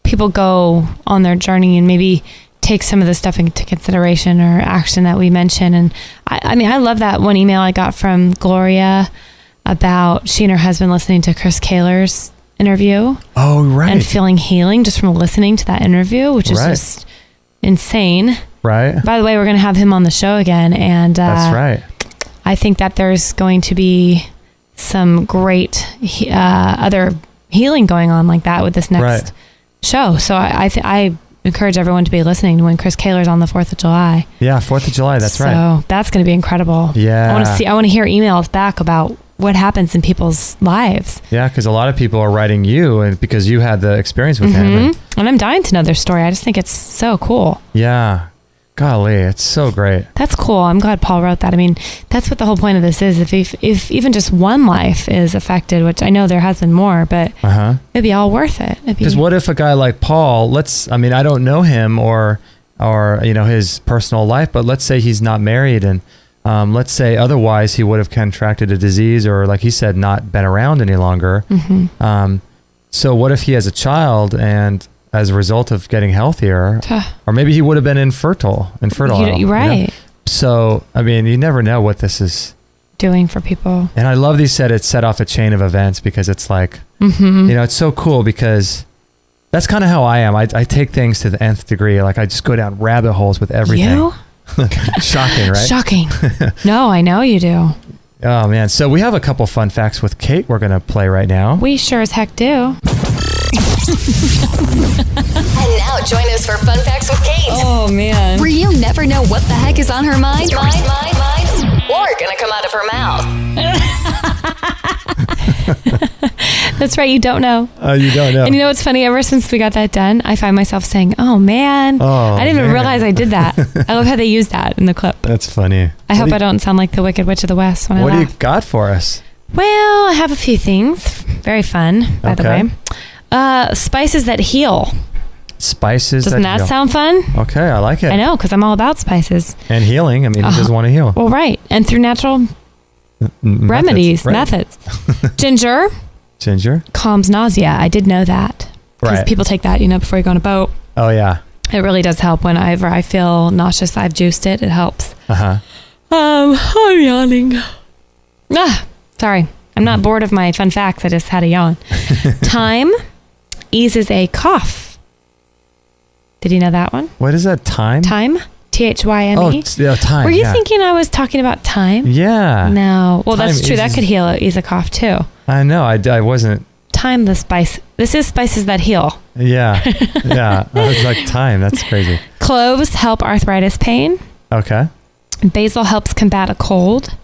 S5: people go on their journey and maybe take some of the stuff into consideration or action that we mention. And I mean, I love that one email I got from Gloria about she and her husband listening to Chris Kaler's interview.
S6: Oh, right.
S5: And feeling healing just from listening to that interview, which is just insane.
S6: Right.
S5: By the way, we're going to have him on the show again. And
S6: that's right.
S5: I think that there's going to be some great other healing going on like that with this next show. So I encourage everyone to be listening when Chris Kaler's on the 4th of July.
S6: Yeah, 4th of July. That's right.
S5: So that's going to be incredible.
S6: Yeah.
S5: I want to hear emails back about what happens in people's lives.
S6: Yeah, because a lot of people are writing you and because you had the experience with him.
S5: And I'm dying to know their story. I just think it's so cool.
S6: Yeah. Golly, it's so great.
S5: That's cool. I'm glad Paul wrote that. I mean, that's what the whole point of this is. If even just one life is affected, which I know there has been more, but it'd be all worth it.
S6: Because what if a guy like Paul, I don't know him or his personal life, but let's say he's not married and let's say otherwise he would have contracted a disease or, like he said, not been around any longer. So what if he has a child and as a result of getting healthier, or maybe he would have been infertile.
S5: You're right.
S6: You know? So, I mean, you never know what this is
S5: doing for people.
S6: And I love that he said it set off a chain of events because it's like, it's so cool because that's kind of how I am. I take things to the nth degree. Like I just go down rabbit holes with everything.
S5: You?
S6: Shocking, right?
S5: Shocking. No, I know you do.
S6: Oh, man. So we have a couple fun facts with Kate we're going to play right now.
S5: We sure as heck do.
S2: And now join us for Fun Facts with Kate.
S5: Oh, man.
S2: Where you never know what the heck is on her mind or gonna come out of her mouth.
S5: That's right. You don't know.
S6: You don't know.
S5: And you know what's funny? Ever since we got that done, I find myself saying, oh, man. I didn't even realize I did that. I love how they use that in the clip.
S6: That's funny.
S5: I hope I don't sound like the Wicked Witch of the West when I laugh.
S6: What do you got for us?
S5: Well, I have a few things. Very fun, by the way. Spices that heal.
S6: Spices
S5: Doesn't that sound fun?
S6: Okay, I like it.
S5: I know, because I'm all about spices.
S6: And healing. I mean, who doesn't want to heal?
S5: Well, right. And through natural remedies, methods. Ginger calms nausea. I did know that. Because people take that, before you go on a boat.
S6: Oh, yeah.
S5: It really does help. Whenever I feel nauseous, I've juiced it. It helps. I'm yawning. Sorry. I'm not bored of my fun facts. I just had a yawn. Thyme eases a cough. Did you know that one?
S6: What is that? Thyme?
S5: Thyme. Thyme.
S6: Oh, yeah, thyme.
S5: Were you thinking I was talking about thyme?
S6: Yeah.
S5: No. Well, that's true. That could ease a cough too.
S6: I know. I wasn't.
S5: Thyme, the spice. This is spices that heal.
S6: Yeah. Yeah. I was like, thyme. That's crazy.
S5: Cloves help arthritis pain.
S6: Okay.
S5: Basil helps combat a cold.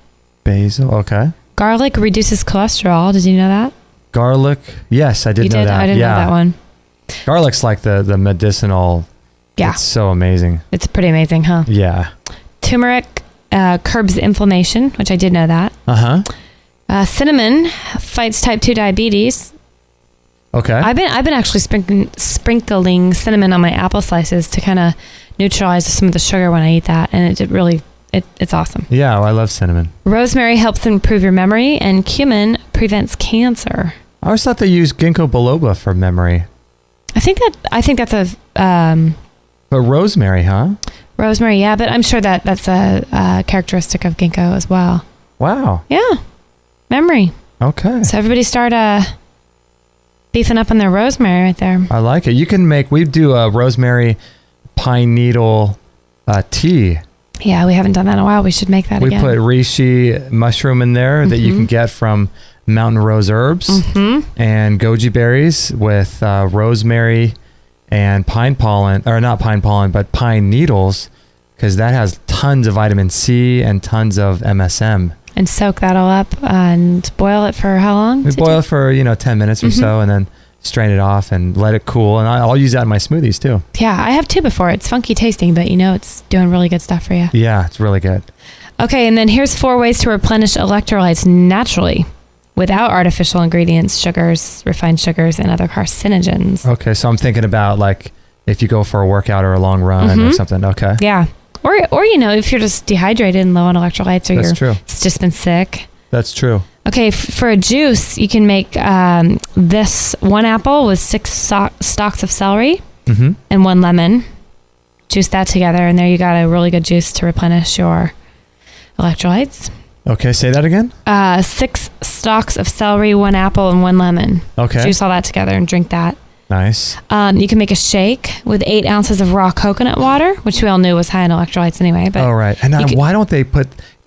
S6: Basil. Okay.
S5: Garlic reduces cholesterol. Did you know that?
S6: Garlic. Yes, I did know that.
S5: I didn't know that one.
S6: Garlic's like the medicinal.
S5: Yeah.
S6: It's so amazing.
S5: It's pretty amazing, huh?
S6: Yeah.
S5: Turmeric curbs inflammation, which I did know that. Cinnamon fights type 2 diabetes.
S6: Okay.
S5: I've been actually sprinkling cinnamon on my apple slices to kind of neutralize some of the sugar when I eat that, and it's awesome.
S6: Yeah, I love cinnamon.
S5: Rosemary helps improve your memory, and cumin prevents cancer.
S6: I always thought they used ginkgo biloba for memory.
S5: I think that's a.
S6: But rosemary, huh?
S5: Rosemary, yeah, but I'm sure that's a characteristic of ginkgo as well.
S6: Wow.
S5: Yeah, memory.
S6: Okay.
S5: So everybody start beefing up on their rosemary right there.
S6: I like it. You can we do a rosemary pine needle tea.
S5: Yeah, we haven't done that in a while. We should make that again.
S6: We put reishi mushroom in there that you can get from mountain rose herbs and goji berries with rosemary and pine pollen, or not pine pollen, but pine needles, because that has tons of vitamin C and tons of MSM.
S5: And soak that all up and boil it for how long?
S6: We boil it for 10 minutes or so, and then strain it off and let it cool. And I'll use that in my smoothies too.
S5: Yeah, I have 2 before. It's funky tasting, but it's doing really good stuff for you.
S6: Yeah, it's really good.
S5: Okay, and then here's 4 ways to replenish electrolytes naturally without artificial ingredients, sugars, refined sugars, and other carcinogens.
S6: Okay, so I'm thinking about like if you go for a workout or a long run or something. Okay.
S5: Yeah. Or if you're just dehydrated and low on electrolytes, or it's just been sick.
S6: That's true.
S5: Okay, for a juice, you can make this 1 apple with 6 stalks of celery and 1 lemon. Juice that together, and there you got a really good juice to replenish your electrolytes.
S6: Okay, say that again.
S5: 6 stalks of celery, 1 apple, and 1 lemon.
S6: Okay.
S5: Juice all that together and drink that.
S6: Nice.
S5: You can make a shake with 8 ounces of raw coconut water, which we all knew was high in electrolytes anyway. But
S6: right. And why don't they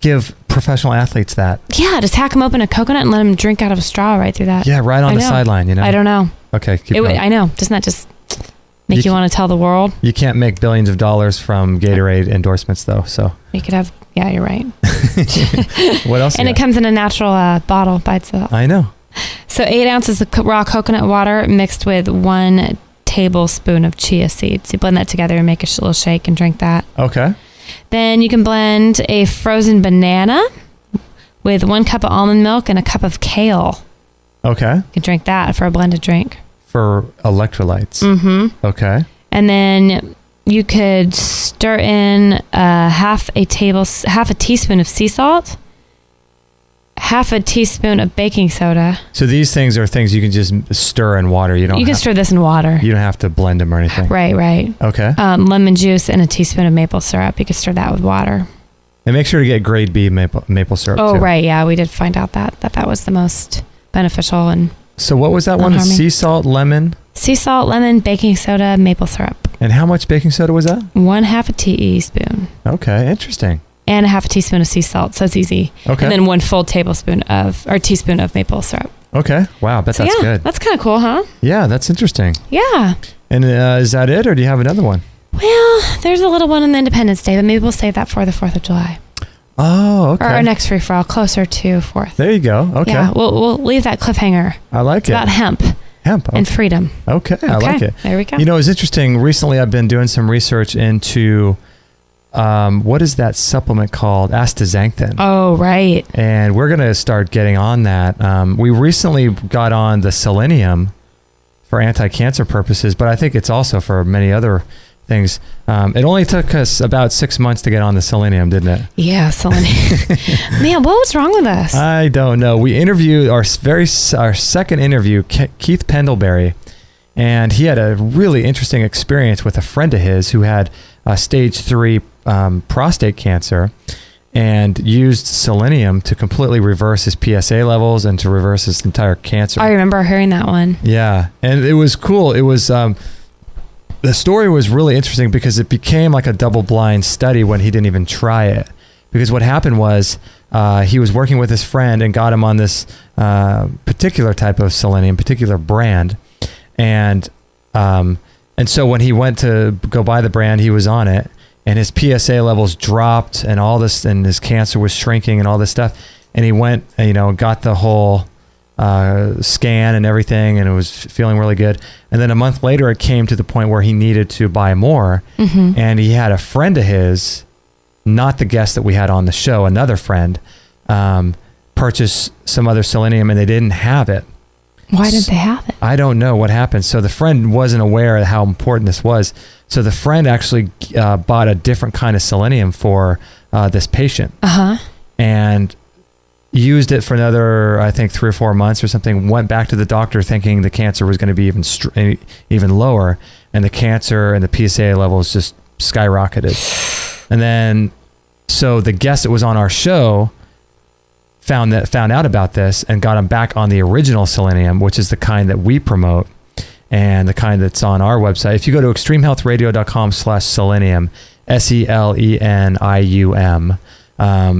S6: give professional athletes that?
S5: Yeah, just hack them open a coconut and let them drink out of a straw right through that.
S6: Yeah, right on the sideline,
S5: I don't know.
S6: Okay, keep going.
S5: I know. Doesn't that just make you want to tell the world?
S6: You can't make billions of dollars from Gatorade endorsements, though, so.
S5: You could have, yeah, you're right.
S6: What else?
S5: And it comes in a natural bottle by itself.
S6: I know.
S5: So 8 ounces of raw coconut water mixed with 1 tablespoon of chia seeds. You blend that together and make a little shake and drink that.
S6: Okay.
S5: Then you can blend a frozen banana with 1 cup of almond milk and a cup of kale.
S6: Okay.
S5: You can drink that for a blended drink.
S6: For electrolytes. Okay.
S5: And then you could stir in half a teaspoon of sea salt, half a teaspoon of baking soda.
S6: So these things are things you can just stir in water. You can
S5: stir this in water.
S6: You don't have to blend them or anything.
S5: Right.
S6: Okay.
S5: Lemon juice and a teaspoon of maple syrup. You could stir that with water.
S6: And make sure to get grade B maple syrup too.
S5: Right. Yeah, we did find out that was the most beneficial. And
S6: so what was that one? Sea salt, lemon?
S5: Sea salt, lemon, baking soda, maple syrup.
S6: And how much baking soda was that?
S5: 1/2 a teaspoon.
S6: Okay, interesting.
S5: And 1/2 teaspoon of sea salt, so it's easy.
S6: Okay.
S5: And then 1 full teaspoon of maple syrup.
S6: Okay. Wow, that's good.
S5: That's kind of cool, huh?
S6: Yeah, that's interesting.
S5: Yeah.
S6: And is that it, or do you have another one?
S5: Well, there's a little one on the Independence Day, but maybe we'll save that for the 4th of July.
S6: Oh, okay.
S5: Or our next free for all, closer to 4th.
S6: There you go. Okay.
S5: Yeah, we'll leave that cliffhanger.
S6: I like it.
S5: It's about hemp.
S6: Okay.
S5: And freedom.
S6: Okay, I like it.
S5: There we go.
S6: It's interesting. Recently, I've been doing some research into what is that supplement called? Astaxanthin.
S5: Oh, right.
S6: And we're going to start getting on that. We recently got on the selenium for anti-cancer purposes, but I think it's also for many other things. It only took us about 6 months to get on the selenium, didn't it?
S5: Yeah, selenium. Man, what was wrong with us?
S6: I don't know. We interviewed our second interview, Keith Pendlebury, and he had a really interesting experience with a friend of his who had stage 3 prostate cancer and used selenium to completely reverse his PSA levels and to reverse his entire cancer.
S5: I remember hearing that one.
S6: Yeah, and it was cool. It was the story was really interesting because it became like a double-blind study when he didn't even try it. Because what happened was he was working with his friend and got him on this particular type of selenium, particular brand, and so when he went to go buy the brand, he was on it, and his PSA levels dropped, and all this, and his cancer was shrinking, and all this stuff. And he went, got the whole scan and everything, and it was feeling really good. And then a month later, it came to the point where he needed to buy more, and he had a friend of his, not the guest that we had on the show, another friend, purchase some other selenium, and they didn't have it.
S5: Why didn't they have it?
S6: I don't know what happened. So the friend wasn't aware of how important this was. So the friend actually bought a different kind of selenium for this patient. And used it for another, I think, 3 or 4 months or something, went back to the doctor thinking the cancer was going to be even lower, and the cancer and the PSA levels just skyrocketed. And then, so the guest that was on our show found out about this and got him back on the original selenium, which is the kind that we promote and the kind that's on our website. If you go to extremehealthradio.com/selenium, SELENIUM,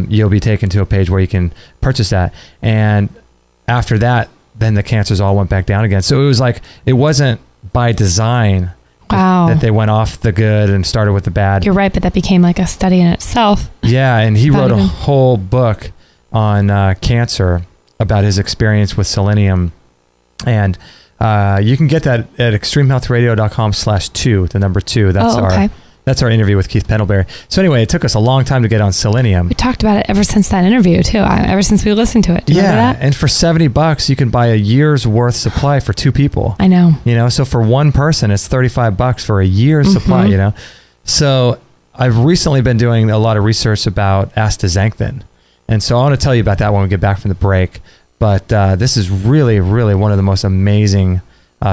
S6: you'll be taken to a page where you can purchase that. And after that, then the cancers all went back down again. So it was like, it wasn't by design that they went off the good and started with the bad.
S5: You're right, but that became like a study in itself.
S6: Yeah, and he wrote a whole book on cancer about his experience with selenium. And you can get that at extremehealthradio.com/2, the number 2. That's our interview with Keith Pendlebury. So anyway, it took us a long time to get on selenium.
S5: We talked about it ever since that interview too. Ever since we listened to it. Do you remember that?
S6: And for $70, you can buy a year's worth supply for 2 people.
S5: I know.
S6: You know, so for one person, it's $35 for a year's supply. You know, so I've recently been doing a lot of research about astaxanthin, and so I want to tell you about that when we get back from the break. But this is really, really one of the most amazing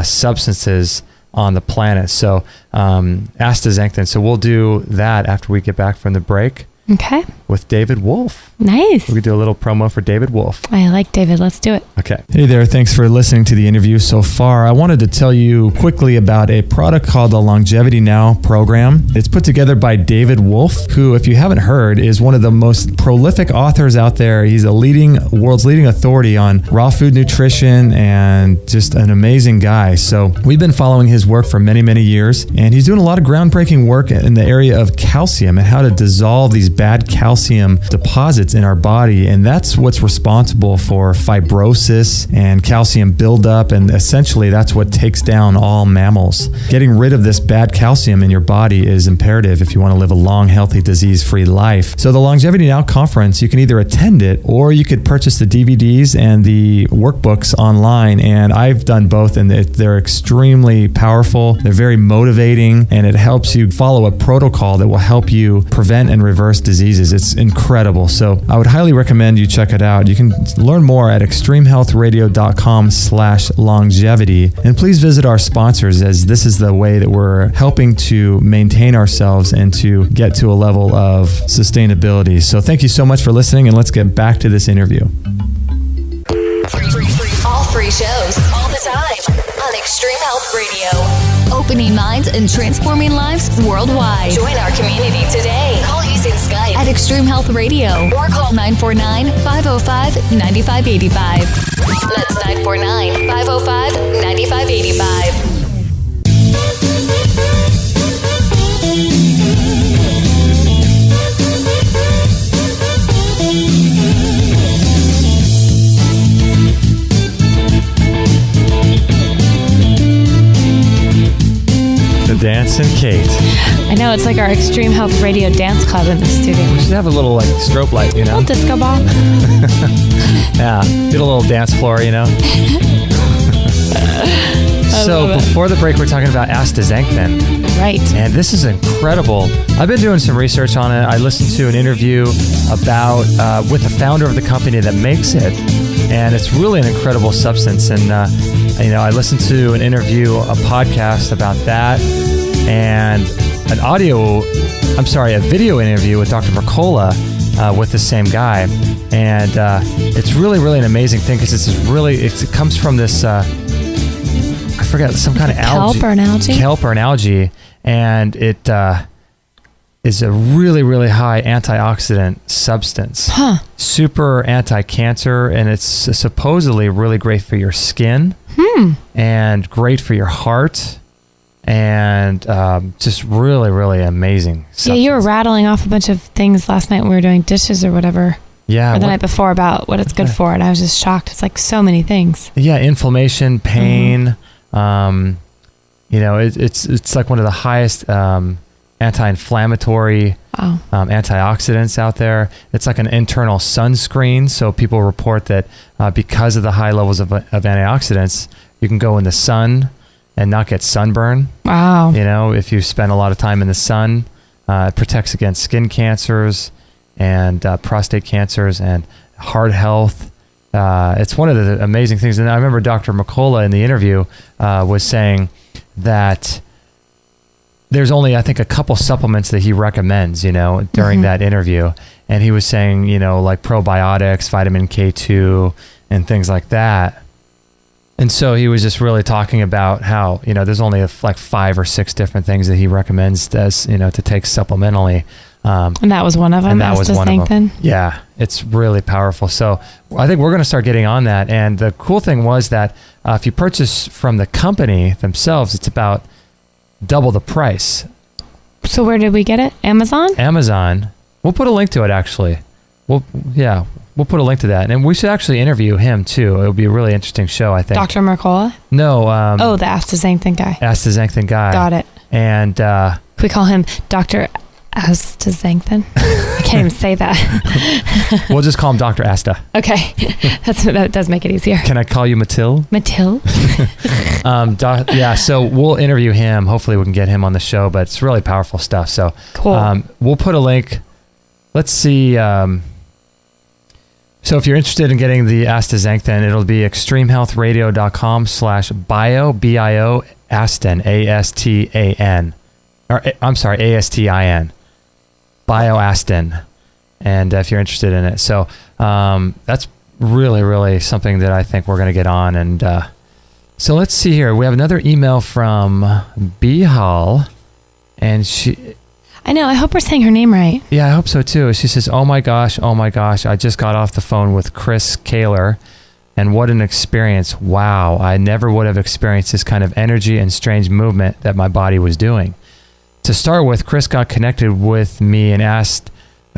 S6: substances on the planet. So astaxanthin. So we'll do that after we get back from the break.
S5: Okay.
S6: With David Wolfe.
S5: Nice.
S6: We could do a little promo for David Wolfe.
S5: I like David. Let's do it.
S6: Okay. Hey there. Thanks for listening to the interview so far. I wanted to tell you quickly about a product called the Longevity Now program. It's put together by David Wolfe, who, if you haven't heard, is one of the most prolific authors out there. He's a world's leading authority on raw food nutrition and just an amazing guy. So we've been following his work for many, many years, and he's doing a lot of groundbreaking work in the area of calcium and how to dissolve these bad calcium deposits in our body. And that's what's responsible for fibrosis and calcium buildup. And essentially, that's what takes down all mammals. Getting rid of this bad calcium in your body is imperative if you want to live a long, healthy, disease-free life. So the Longevity Now conference, you can either attend it or you could purchase the DVDs and the workbooks online. And I've done both, and they're extremely powerful. They're very motivating, and it helps you follow a protocol that will help you prevent and reverse diseases. It's incredible. So I would highly recommend you check it out. You can learn more at extremehealthradio.com/longevity. And please visit our sponsors, as this is the way that we're helping to maintain ourselves and to get to a level of sustainability. So thank you so much for listening, and let's get back to this interview.
S2: All free shows, all the time on Extreme Health Radio. Opening minds and transforming lives worldwide. Join our community today. Call using Skype at Extreme Health Radio or call 949-505-9585. That's 949-505-9585.
S6: Dancing Kate.
S5: I know, it's like our Extreme Health Radio dance club in the studio.
S6: We should have a little strobe light, you know?
S5: A little disco ball.
S6: Yeah, get a little dance floor, you know? So before the break, we're talking about astaxanthin.
S5: Right.
S6: And this is incredible. I've been doing some research on it. I listened to an interview about with the founder of the company that makes it. And it's really an incredible substance. And, I listened to an interview, a podcast about that, and a video interview with Dr. Mercola with the same guy. And it's really, really an amazing thing because it comes from this, I forget, some kind of algae. Kelp or an algae. And it is a really, really high antioxidant substance.
S5: Huh.
S6: Super anti-cancer, and it's supposedly really great for your skin and great for your heart, and just really, really amazing substance.
S5: Yeah, you were rattling off a bunch of things last night when we were doing dishes or whatever.
S6: Yeah.
S5: Or the night before about what it's good for, and I was just shocked. It's like so many things.
S6: Yeah, inflammation, pain. It's like one of the highest anti-inflammatory antioxidants out there. It's like an internal sunscreen. So people report that because of the high levels of antioxidants, you can go in the sun and not get sunburn.
S5: Wow.
S6: If you spend a lot of time in the sun, it protects against skin cancers and prostate cancers and heart health. It's one of the amazing things. And I remember Dr. Mercola in the interview was saying that there's only, I think, a couple supplements that he recommends, during that interview. And he was saying, like probiotics, vitamin K2, and things like that. And so he was just really talking about how, there's only like 5 or 6 different things that he recommends as, to take supplementally.
S5: And that was one of them.
S6: And that was one of them.
S5: Astaxanthin?
S6: Yeah, it's really powerful. So I think we're going to start getting on that. And the cool thing was that if you purchase from the company themselves, it's about double the price.
S5: So where did we get it? Amazon?
S6: Amazon. We'll put a link to it, actually. We'll put a link to that. And we should actually interview him, too. It'll be a really interesting show, I think.
S5: Dr. Mercola?
S6: No.
S5: The astaxanthin guy.
S6: Astaxanthin guy.
S5: Got it.
S6: And
S5: we call him Dr. Astaxanthin. I can't even say that.
S6: we'll just call him Dr. Asta.
S5: Okay. That does make it easier.
S6: Can I call you Mathilde?
S5: Mathilde?
S6: So we'll interview him. Hopefully we can get him on the show, but it's really powerful stuff. So
S5: cool.
S6: We'll put a link. Let's see. So if you're interested in getting the astaxanthin, it'll be extremehealthradio.com/bio, B-I-O, Astin, A-S-T-A-N. Or, I'm sorry, A-S-T-I-N. BioAstin. And if you're interested in it. So that's really, really something that I think we're going to get on. And so let's see here. We have another email from Bihal. And she...
S5: I know. I hope we're saying her name right.
S6: Yeah, I hope so too. She says, oh my gosh, I just got off the phone with Chris Kaler, and what an experience. Wow, I never would have experienced this kind of energy and strange movement that my body was doing. To start with, Chris got connected with me and asked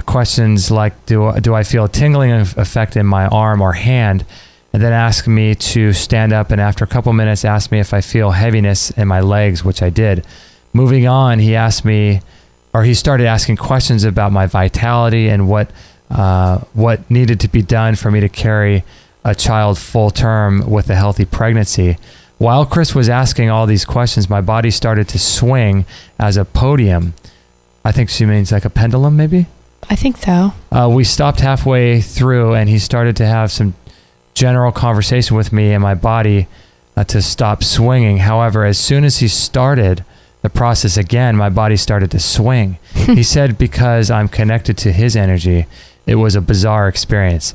S6: questions like, do I feel a tingling effect in my arm or hand? And then asked me to stand up, and after a couple minutes asked me if I feel heaviness in my legs, which I did. Moving on, he started asking questions about my vitality and what needed to be done for me to carry a child full term with a healthy pregnancy. While Chris was asking all these questions, my body started to swing as a podium. I think she means like a pendulum, maybe?
S5: I think so.
S6: We stopped halfway through, and he started to have some general conversation with me and my body to stop swinging. However, as soon as he started the process again, my body started to swing. He said because I'm connected to his energy, it was a bizarre experience.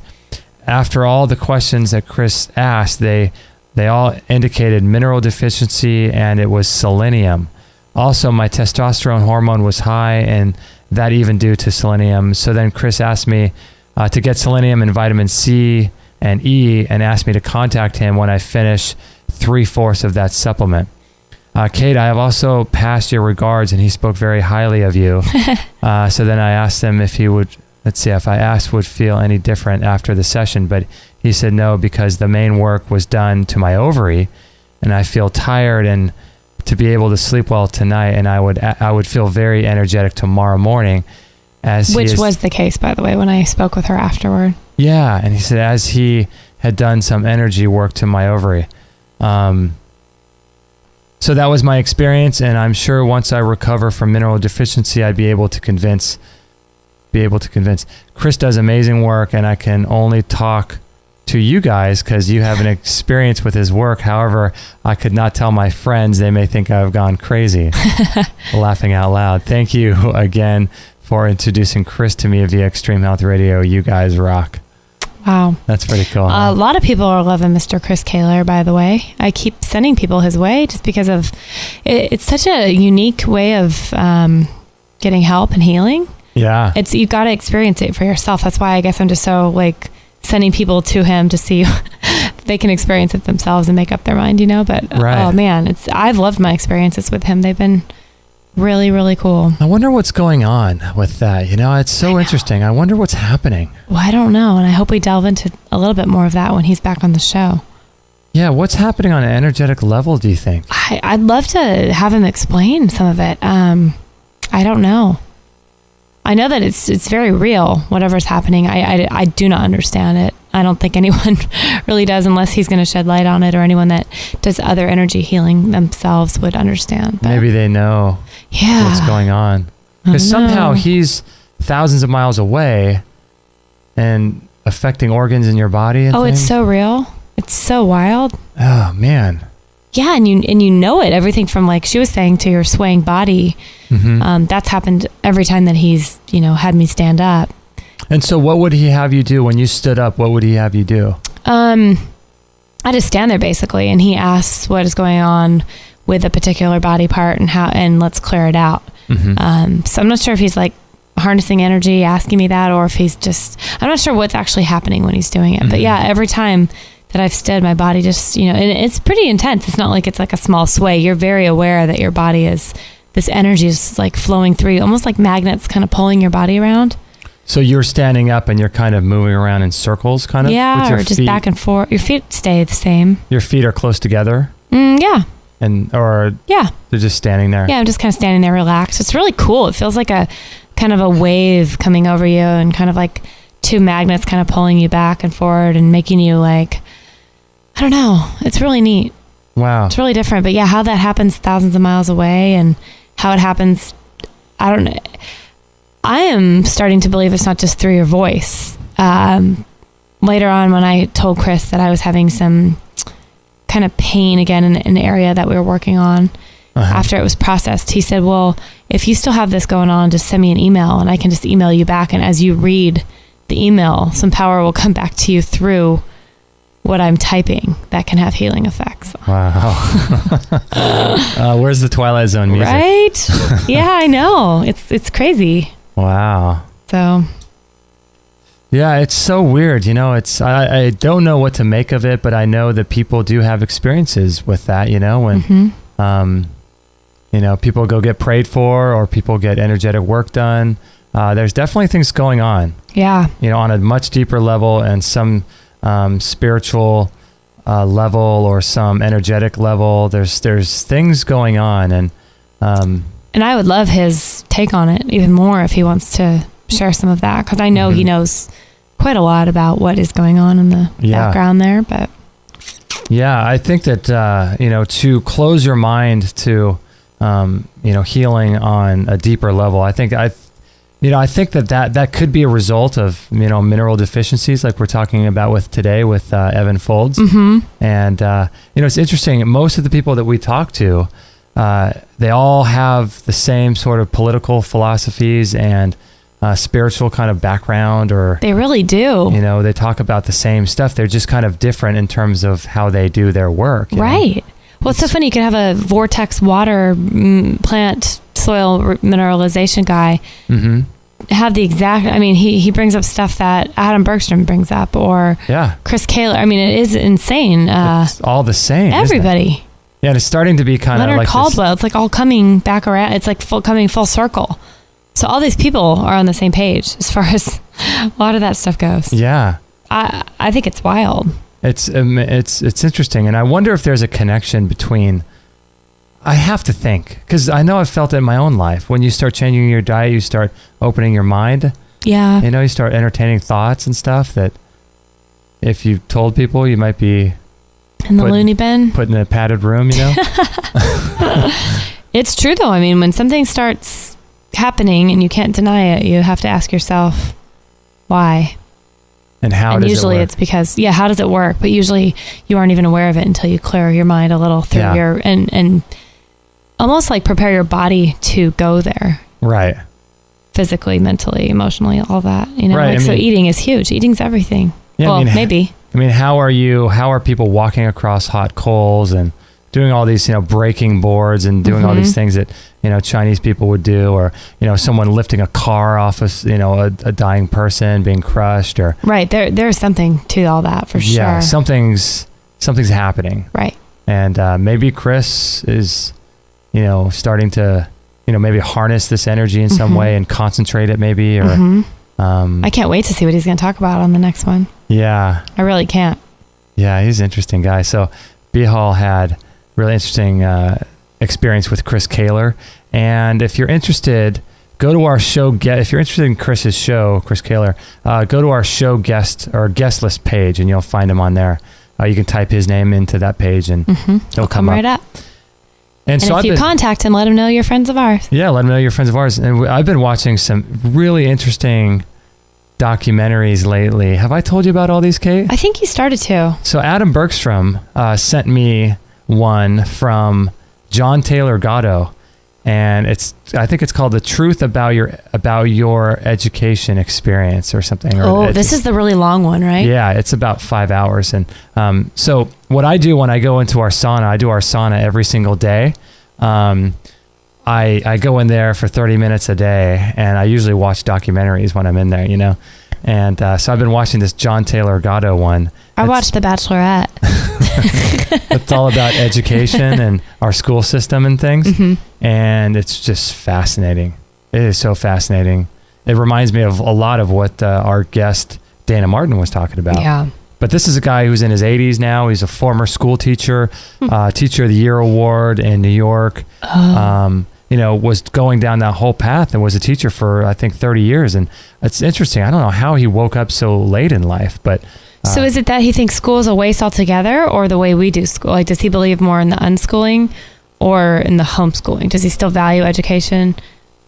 S6: After all the questions that Chris asked, they all indicated mineral deficiency, and it was selenium. Also, my testosterone hormone was high, and that even due to selenium. So then Chris asked me to get selenium and vitamin C and E, and asked me to contact him when I finish 3/4 of that supplement. Kate, I have also passed your regards, and he spoke very highly of you. So then I asked him if he would, if I asked would feel any different after the session, but he said no, because the main work was done to my ovary, and I feel tired and to be able to sleep well tonight, and I would feel very energetic tomorrow morning. Which was the case, by the way, when I spoke with her afterward. Yeah, and he said as he had done some energy work to my ovary. So that was my experience, and I'm sure once I recover from mineral deficiency, I'd be able to convince. Chris does amazing work, and I can only talk to you guys because you have an experience with his work. However, I could not tell my friends. They may think I've gone crazy. Laughing out loud. Thank you again for introducing Chris to me via Extreme Health Radio. You guys rock. Wow. That's pretty cool. A lot of people are loving Mr. Chris Kaler, by the way. I keep sending people his way just because of it's such a unique way of getting help and healing. Yeah. You've got to experience it for yourself. That's why I guess I'm just so sending people to him to see if they can experience it themselves and make up their mind, But right. Oh man, I've loved my experiences with him. They've been really, really cool. I wonder what's going on with that. It's so interesting. I wonder what's happening. Well, I don't know. And I hope we delve into a little bit more of that when he's back on the show. Yeah. What's happening on an energetic level, do you think? I'd love to have him explain some of it. I don't know. I know that it's very real, whatever's happening. I do not understand it. I don't think anyone really does unless he's going to shed light on it, or anyone that does other energy healing themselves would understand. But maybe they know what's going on. Because somehow he's thousands of miles away and affecting organs in your body. And things. It's so real. It's so wild. Oh, man. Yeah, and you know it. Everything from, she was saying, to your swaying body. Mm-hmm. That's happened every time that he's, had me stand up. And so what would he have you do when you stood up? What would he have you do? I just stand there basically, and he asks what is going on with a particular body part and let's clear it out. Mm-hmm. So I'm not sure if he's
S5: harnessing energy, asking me that, or if he's just, I'm not sure what's actually happening when he's doing it. But yeah, every time that I've stood, my body just, and it's pretty intense. It's not like it's like a small sway. You're very aware that your body is, this energy is like flowing through you, almost like magnets kind of pulling your body around.
S6: So you're standing up and you're kind of moving around in circles, kind of?
S5: Yeah,
S6: with your
S5: or just
S6: feet.
S5: back and forth. Your feet stay the same.
S6: Your feet are close together?
S5: Yeah.
S6: Or
S5: Yeah.
S6: they're just standing there?
S5: Yeah, I'm just kind of standing there relaxed. It's really cool. It feels like a kind of a wave coming over you, and kind of like two magnets kind of pulling you back and forward and making you like, I don't know. It's really neat.
S6: Wow.
S5: It's really different. But yeah, how that happens thousands of miles away and how it happens, I don't know. I am starting to believe it's not just through your voice. Later on, when I told Chris that I was having some kind of pain again in an area that we were working on, after it was processed, he said, well, if you still have this going on, just send me an email and I can just email you back. And as you read the email, some power will come back to you through what I'm typing that can have healing effects.
S6: Wow. Where's the Twilight Zone music?
S5: Right? Yeah, I know. It's crazy.
S6: Wow.
S5: So
S6: yeah, it's so weird. I don't know what to make of it, but I know that people do have experiences with that, when, people go get prayed for or people get energetic work done. There's definitely things going on.
S5: Yeah.
S6: On a much deeper level and some spiritual level or some energetic level. There's things going on, and
S5: I would love his take on it even more if he wants to share some of that, because I know he knows quite a lot about what is going on in the background there. But
S6: yeah, I think that to close your mind to healing on a deeper level, I think that could be a result of mineral deficiencies, like we're talking about with today with Evan Folds. And it's interesting. Most of the people that we talk to, they all have the same sort of political philosophies and spiritual kind of background, or
S5: they really do.
S6: They talk about the same stuff. They're just kind of different in terms of how they do their work.
S5: Right. Well, it's so funny. You could have a vortex water plant soil mineralization guy have the exact, he brings up stuff that Adam Bergstrom brings up, or Chris Kaler. It is insane.
S6: It's all the same.
S5: Everybody.
S6: Yeah, it's starting to be kind of
S5: Leonard
S6: like
S5: Caldwell. It's like all coming back around. It's like coming full circle. So all these people are on the same page as far as a lot of that stuff goes.
S6: Yeah.
S5: I think it's wild.
S6: It's interesting, and I wonder if there's a connection between. I have to think, because I know I've felt it in my own life. When you start changing your diet, you start opening your mind.
S5: Yeah.
S6: You start entertaining thoughts and stuff that if you told people, you might be
S5: in the loony bin,
S6: put in a padded room.
S5: It's true though. When something starts happening and you can't deny it, you have to ask yourself why.
S6: And how does it work?
S5: Usually it's because, how does it work? But usually you aren't even aware of it until you clear your mind a little through your, and almost like prepare your body to go there.
S6: Right.
S5: Physically, mentally, emotionally, all that.
S6: Right.
S5: So eating is huge. Eating's everything.
S6: Yeah,
S5: well, maybe.
S6: How are people walking across hot coals and doing all these, breaking boards and doing all these things that, Chinese people would do, or, someone lifting a car off of, a dying person being crushed, or.
S5: Right. There's something to all that for sure.
S6: Yeah. Something's happening.
S5: Right.
S6: And maybe Chris is, starting to, maybe harness this energy in some way and concentrate it maybe, or.
S5: I can't wait to see what he's going to talk about on the next one.
S6: Yeah.
S5: I really can't.
S6: Yeah. He's an interesting guy. So Bihal had really interesting experience with Chris Kaler. And if you're interested, go to our show. If you're interested in Chris's show, Chris Kaler, go to our show guest list page, and you'll find him on there. You can type his name into that page, and he'll come
S5: right up.
S6: And so
S5: if you contact him, let him know you're friends of ours.
S6: Yeah, let him know you're friends of ours. And I've been watching some really interesting documentaries lately. Have I told you about all these, Kate?
S5: I think you started to.
S6: So Adam Bergstrom sent me one from John Taylor Gatto, and I think it's called "The Truth About Your Education Experience" or something.
S5: This is the really long one, right?
S6: Yeah, it's about 5 hours. And so what I do when I go into our sauna, I do our sauna every single day. I go in there for 30 minutes a day, and I usually watch documentaries when I'm in there, you know. And so I've been watching this John Taylor Gatto one.
S5: I watched The Bachelorette.
S6: It's all about education and our school system and things. Mm-hmm. And it's just fascinating. It is so fascinating. It reminds me of a lot of what our guest Dana Martin was talking about.
S5: Yeah.
S6: But this is a guy who's in his 80s now. He's a former school teacher, Teacher of the Year award in New York. You know, was going down that whole path and was a teacher for, I think, 30 years. And it's interesting. I don't know how he woke up so late in life, but...
S5: So is it that he thinks school is a waste altogether, or the way we do school? Like, does he believe more in the unschooling or in the homeschooling? Does he still value education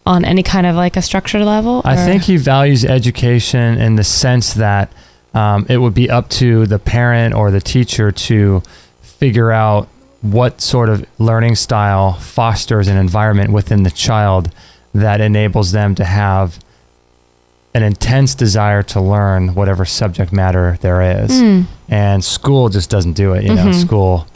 S5: on any kind of like a structured level?
S6: I think he values education in the sense that it would be up to the parent or the teacher to figure out what sort of learning style fosters an environment within the child that enables them to have an intense desire to learn whatever subject matter there is. And school just doesn't do it, you know. School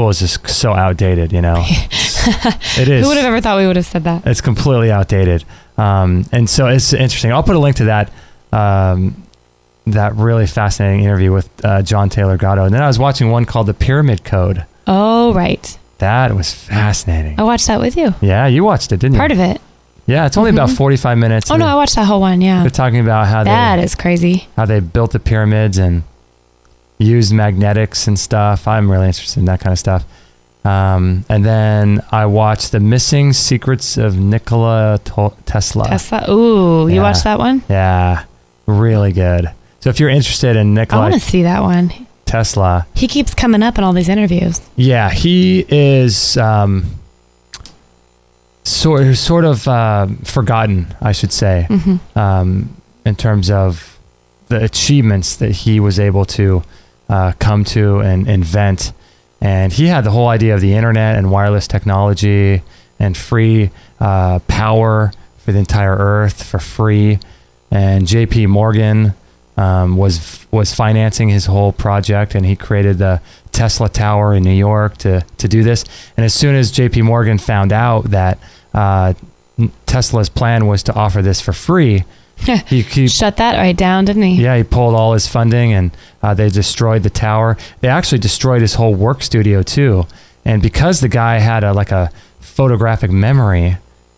S6: is just so outdated, you know. It is.
S5: Who would have ever thought we would have said that?
S6: It's completely outdated. And so it's interesting. I'll put a link to that really fascinating interview with John Taylor Gatto. And then I was watching one called The Pyramid Code.
S5: Oh, right.
S6: That was fascinating.
S5: I watched that with you.
S6: Yeah, you watched it, didn't you?
S5: Part of it.
S6: Yeah, it's only about 45 minutes.
S5: Oh, no, I watched that whole one, yeah.
S6: They're talking about how
S5: that is crazy.
S6: How they built the pyramids and used magnetics and stuff. I'm really interested in that kind of stuff. And then I watched The Missing Secrets of Nikola Tesla.
S5: Tesla? Ooh, you watched that one?
S6: Yeah, really good. So if you're interested in Nikola...
S5: I want to see that one.
S6: Tesla.
S5: He keeps coming up in all these interviews.
S6: Yeah, he is sort of forgotten, I should say, in terms of the achievements that he was able to come to and invent. And he had the whole idea of the internet and wireless technology and free power for the entire earth for free. And J.P. Morgan was financing his whole project, and he created the Tesla Tower in New York to do this. And as soon as J.P. Morgan found out that Tesla's plan was to offer this for free, he
S5: shut that right down, didn't he?
S6: Yeah, he pulled all his funding, and they destroyed the tower. They actually destroyed his whole work studio too. And because the guy had a photographic memory,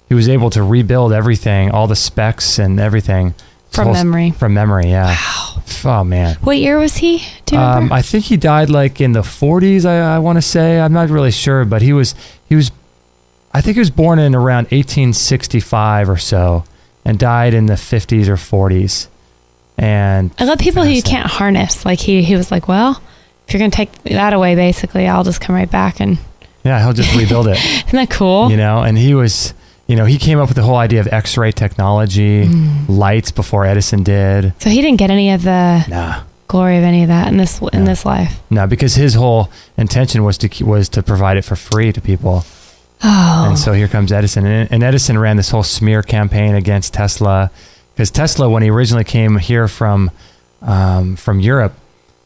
S6: he was able to rebuild everything, all the specs and everything.
S5: From memory.
S6: From memory, yeah.
S5: Wow.
S6: Oh, man.
S5: What year was he? Do you remember?
S6: I think he died in the 40s, I want to say. I'm not really sure, but I think he was born in around 1865 or so and died in the 50s or 40s. And I
S5: love people who you can't harness. Like he was like, well, if you're going to take that away, basically, I'll just come right back and...
S6: Yeah, he'll just rebuild it.
S5: Isn't that cool?
S6: You know, and he was... You know, he came up with the whole idea of X-ray technology, lights before Edison did.
S5: So he didn't get any of the glory of any of that in this life. No,
S6: because his whole intention was to provide it for free to people.
S5: Oh.
S6: And so here comes Edison. And Edison ran this whole smear campaign against Tesla. Because Tesla, when he originally came here from Europe,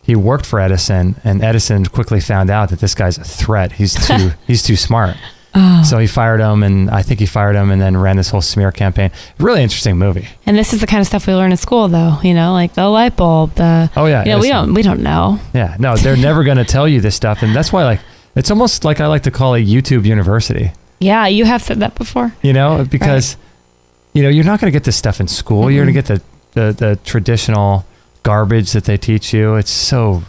S6: he worked for Edison. And Edison quickly found out that this guy's a threat. He's too smart.
S5: Oh.
S6: So he fired him, and I think he fired him and then ran this whole smear campaign. Really interesting movie.
S5: And this is the kind of stuff we learn in school, though, you know, like the light bulb, we don't know.
S6: Yeah, no, they're never going to tell you this stuff. And that's why, it's almost like I like to call it YouTube University.
S5: Yeah, you have said that before.
S6: You know, because, you're not going to get this stuff in school. Mm-hmm. You're going to get the traditional garbage that they teach you. It's so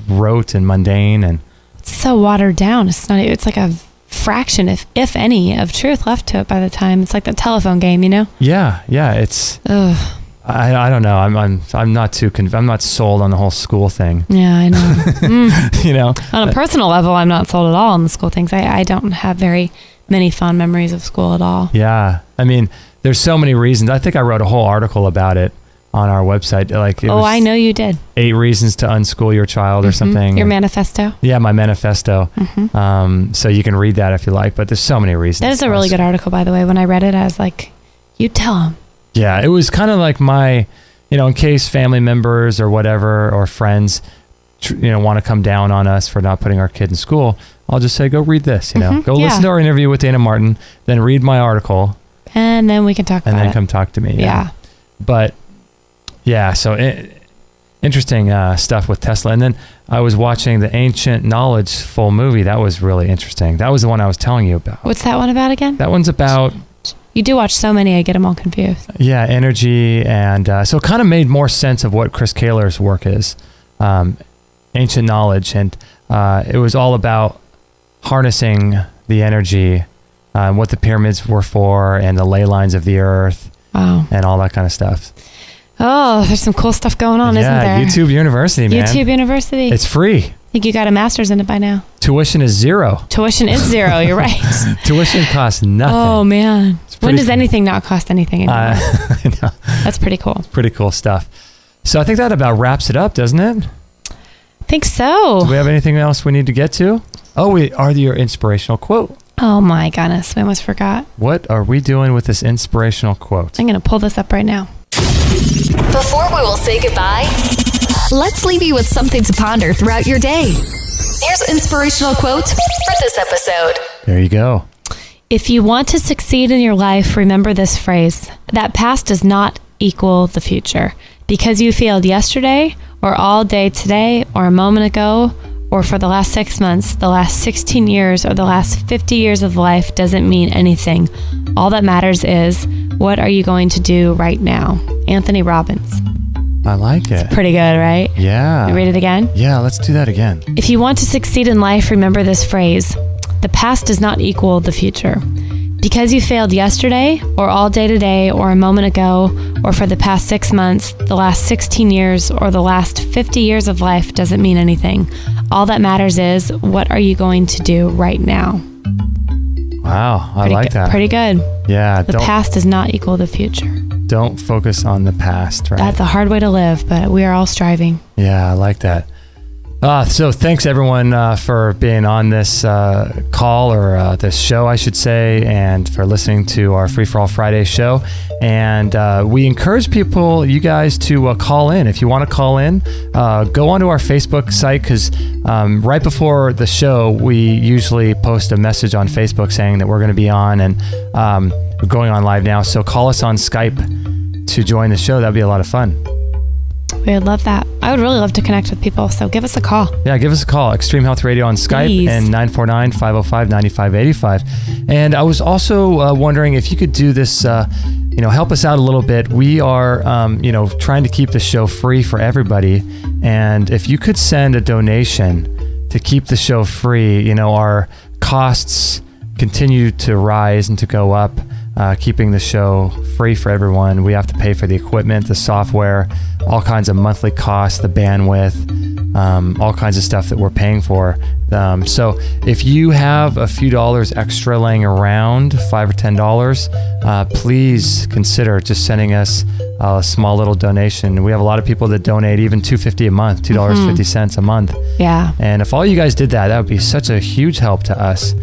S6: rote and mundane. And
S5: it's so watered down. It's like a fraction, if any, of truth left to it by the time. It's like the telephone game, you know?
S6: Yeah, it's... Ugh. I don't know. I'm not too I'm not sold on the whole school thing.
S5: Yeah, I know.
S6: You know,
S5: on a personal level, I'm not sold at all on the school things. I don't have very many fond memories of school at all.
S6: Yeah, I mean, there's so many reasons. I think I wrote a whole article about it on our website.
S5: I know you did.
S6: 8 reasons to unschool your child or something.
S5: Your manifesto?
S6: Yeah, my manifesto. So you can read that if you like, but there's so many reasons.
S5: That is a really good article, by the way. When I read it, I was like, you tell them.
S6: Yeah, it was kind of like my, in case family members or whatever, or friends want to come down on us for not putting our kid in school, I'll just say, go read this, go listen to our interview with Dana Martin, then read my article.
S5: And then we can talk about it.
S6: And then come talk to me.
S5: Yeah.
S6: But yeah, so interesting stuff with Tesla. And then I was watching the Ancient Knowledge full movie. That was really interesting. That was the one I was telling you about.
S5: What's that one about again?
S6: That one's about...
S5: You do watch so many, I get them all confused.
S6: Yeah, energy. And so it kind of made more sense of what Chris Kaler's work is. Ancient Knowledge. And it was all about harnessing the energy, what the pyramids were for, and the ley lines of the earth.
S5: Wow.
S6: And all that kind of stuff.
S5: Oh, there's some cool stuff going on, isn't there?
S6: Yeah, YouTube University, man.
S5: YouTube University.
S6: It's free.
S5: I think you got a master's in it by now.
S6: Tuition is zero.
S5: Tuition is zero. You're right.
S6: Tuition costs nothing.
S5: Oh, man. When does anything not cost anything anymore?
S6: I know.
S5: That's pretty cool.
S6: Pretty cool stuff. So I think that about wraps it up, doesn't it?
S5: I think so.
S6: Do we have anything else we need to get to? Oh, your inspirational quote.
S5: Oh, my goodness. We almost forgot.
S6: What are we doing with this inspirational quote?
S5: I'm going to pull this up right now.
S2: Before we will say goodbye, let's leave you with something to ponder throughout your day. Here's an inspirational quote for this episode.
S6: There you go.
S5: If you want to succeed in your life, remember this phrase: that past does not equal the future. Because you failed yesterday, or all day today, or a moment ago, or for the last 6 months, the last 16 years, or the last 50 years of life doesn't mean anything. All that matters is, what are you going to do right now? Anthony Robbins.
S6: I like it.
S5: Pretty good, right?
S6: Yeah.
S5: You read it again?
S6: Yeah, let's do that again.
S5: If you want to succeed in life, remember this phrase: the past does not equal the future. Because you failed yesterday, or all day today, or a moment ago, or for the past 6 months, the last 16 years, or the last 50 years of life doesn't mean anything. All that matters is, what are you going to do right now?
S6: Wow, I like that.
S5: Pretty good.
S6: Yeah.
S5: The past does not equal the future.
S6: Don't focus on the past, right?
S5: That's a hard way to live, but we are all striving.
S6: Yeah, I like that. So thanks everyone for being on this call, or this show, I should say, and for listening to our Free for All Friday show. And we encourage you guys to call in. If you want to call in, go onto our Facebook site, because right before the show, we usually post a message on Facebook saying that we're going to be on, and we're going on live now. So call us on Skype to join the show. That'd be a lot of fun.
S5: We would love that. I would really love to connect with people, so give us a call.
S6: Yeah, give us a call. Extreme Health Radio on Skype.
S5: Please.
S6: And 949-505-9585. And I was also wondering if you could do this, help us out a little bit. We are, trying to keep the show free for everybody. And if you could send a donation to keep the show free, our costs continue to rise and to go up. Keeping the show free for everyone. We have to pay for the equipment, the software, all kinds of monthly costs, the bandwidth, all kinds of stuff that we're paying for. So if you have a few dollars extra laying around, $5 or $10, please consider just sending us a small little donation. We have a lot of people that donate even $2.50 a month, $2.50 a month.
S5: Yeah.
S6: And if all you guys did that would be such a huge help to us.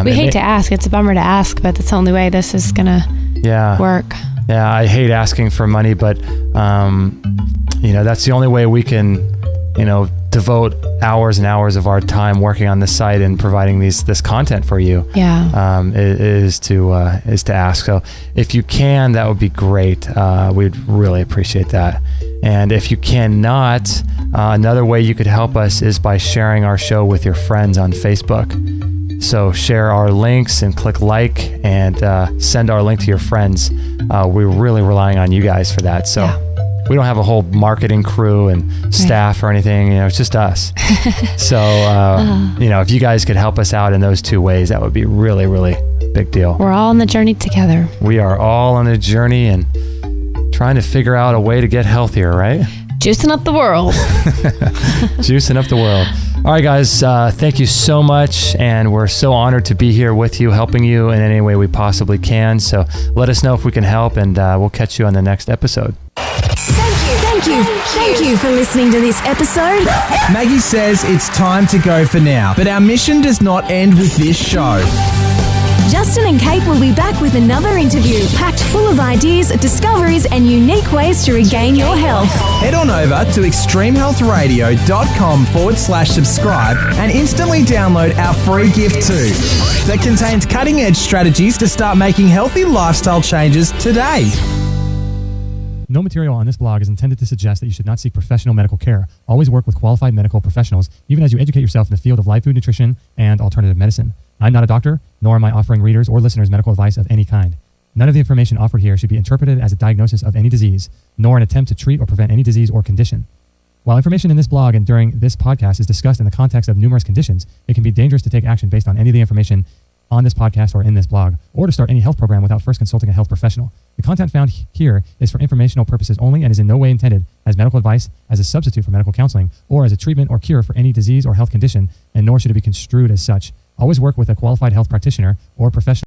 S5: We hate to ask. It's a bummer to ask, but that's the only way this is going to work.
S6: Yeah, I hate asking for money, but, that's the only way we can, devote hours and hours of our time working on this site and providing this content for you.
S5: Yeah.
S6: Is to ask. So if you can, that would be great. We'd really appreciate that. And if you cannot, another way you could help us is by sharing our show with your friends on Facebook. So share our links and click like and send our link to your friends. We're really relying on you guys for that. So we don't have a whole marketing crew and staff or anything. It's just us. So, if you guys could help us out in those two ways, that would be really, really big deal.
S5: We're all on the journey together.
S6: We are all on a journey and trying to figure out a way to get healthier, right?
S5: Juicing up the world.
S6: Juicing up the world. All right, guys, thank you so much. And we're so honored to be here with you, helping you in any way we possibly can. So let us know if we can help, and we'll catch you on the next episode.
S7: Thank you for listening to this episode.
S3: Maggie says it's time to go for now, but our mission does not end with this show.
S7: Justin and Kate will be back with another interview packed full of ideas, discoveries, and unique ways to regain your health.
S3: Head on over to extremehealthradio.com/subscribe and instantly download our free gift too that contains cutting-edge strategies to start making healthy lifestyle changes today.
S6: No material on this blog is intended to suggest that you should not seek professional medical care. Always work with qualified medical professionals, even as you educate yourself in the field of live food nutrition and alternative medicine. I'm not a doctor, nor am I offering readers or listeners medical advice of any kind. None of the information offered here should be interpreted as a diagnosis of any disease, nor an attempt to treat or prevent any disease or condition. While information in this blog and during this podcast is discussed in the context of numerous conditions, it can be dangerous to take action based on any of the information on this podcast or in this blog, or to start any health program without first consulting a health professional. The content found here is for informational purposes only and is in no way intended as medical advice, as a substitute for medical counseling, or as a treatment or cure for any disease or health condition, and nor should it be construed as such. Always work with a qualified health practitioner or professional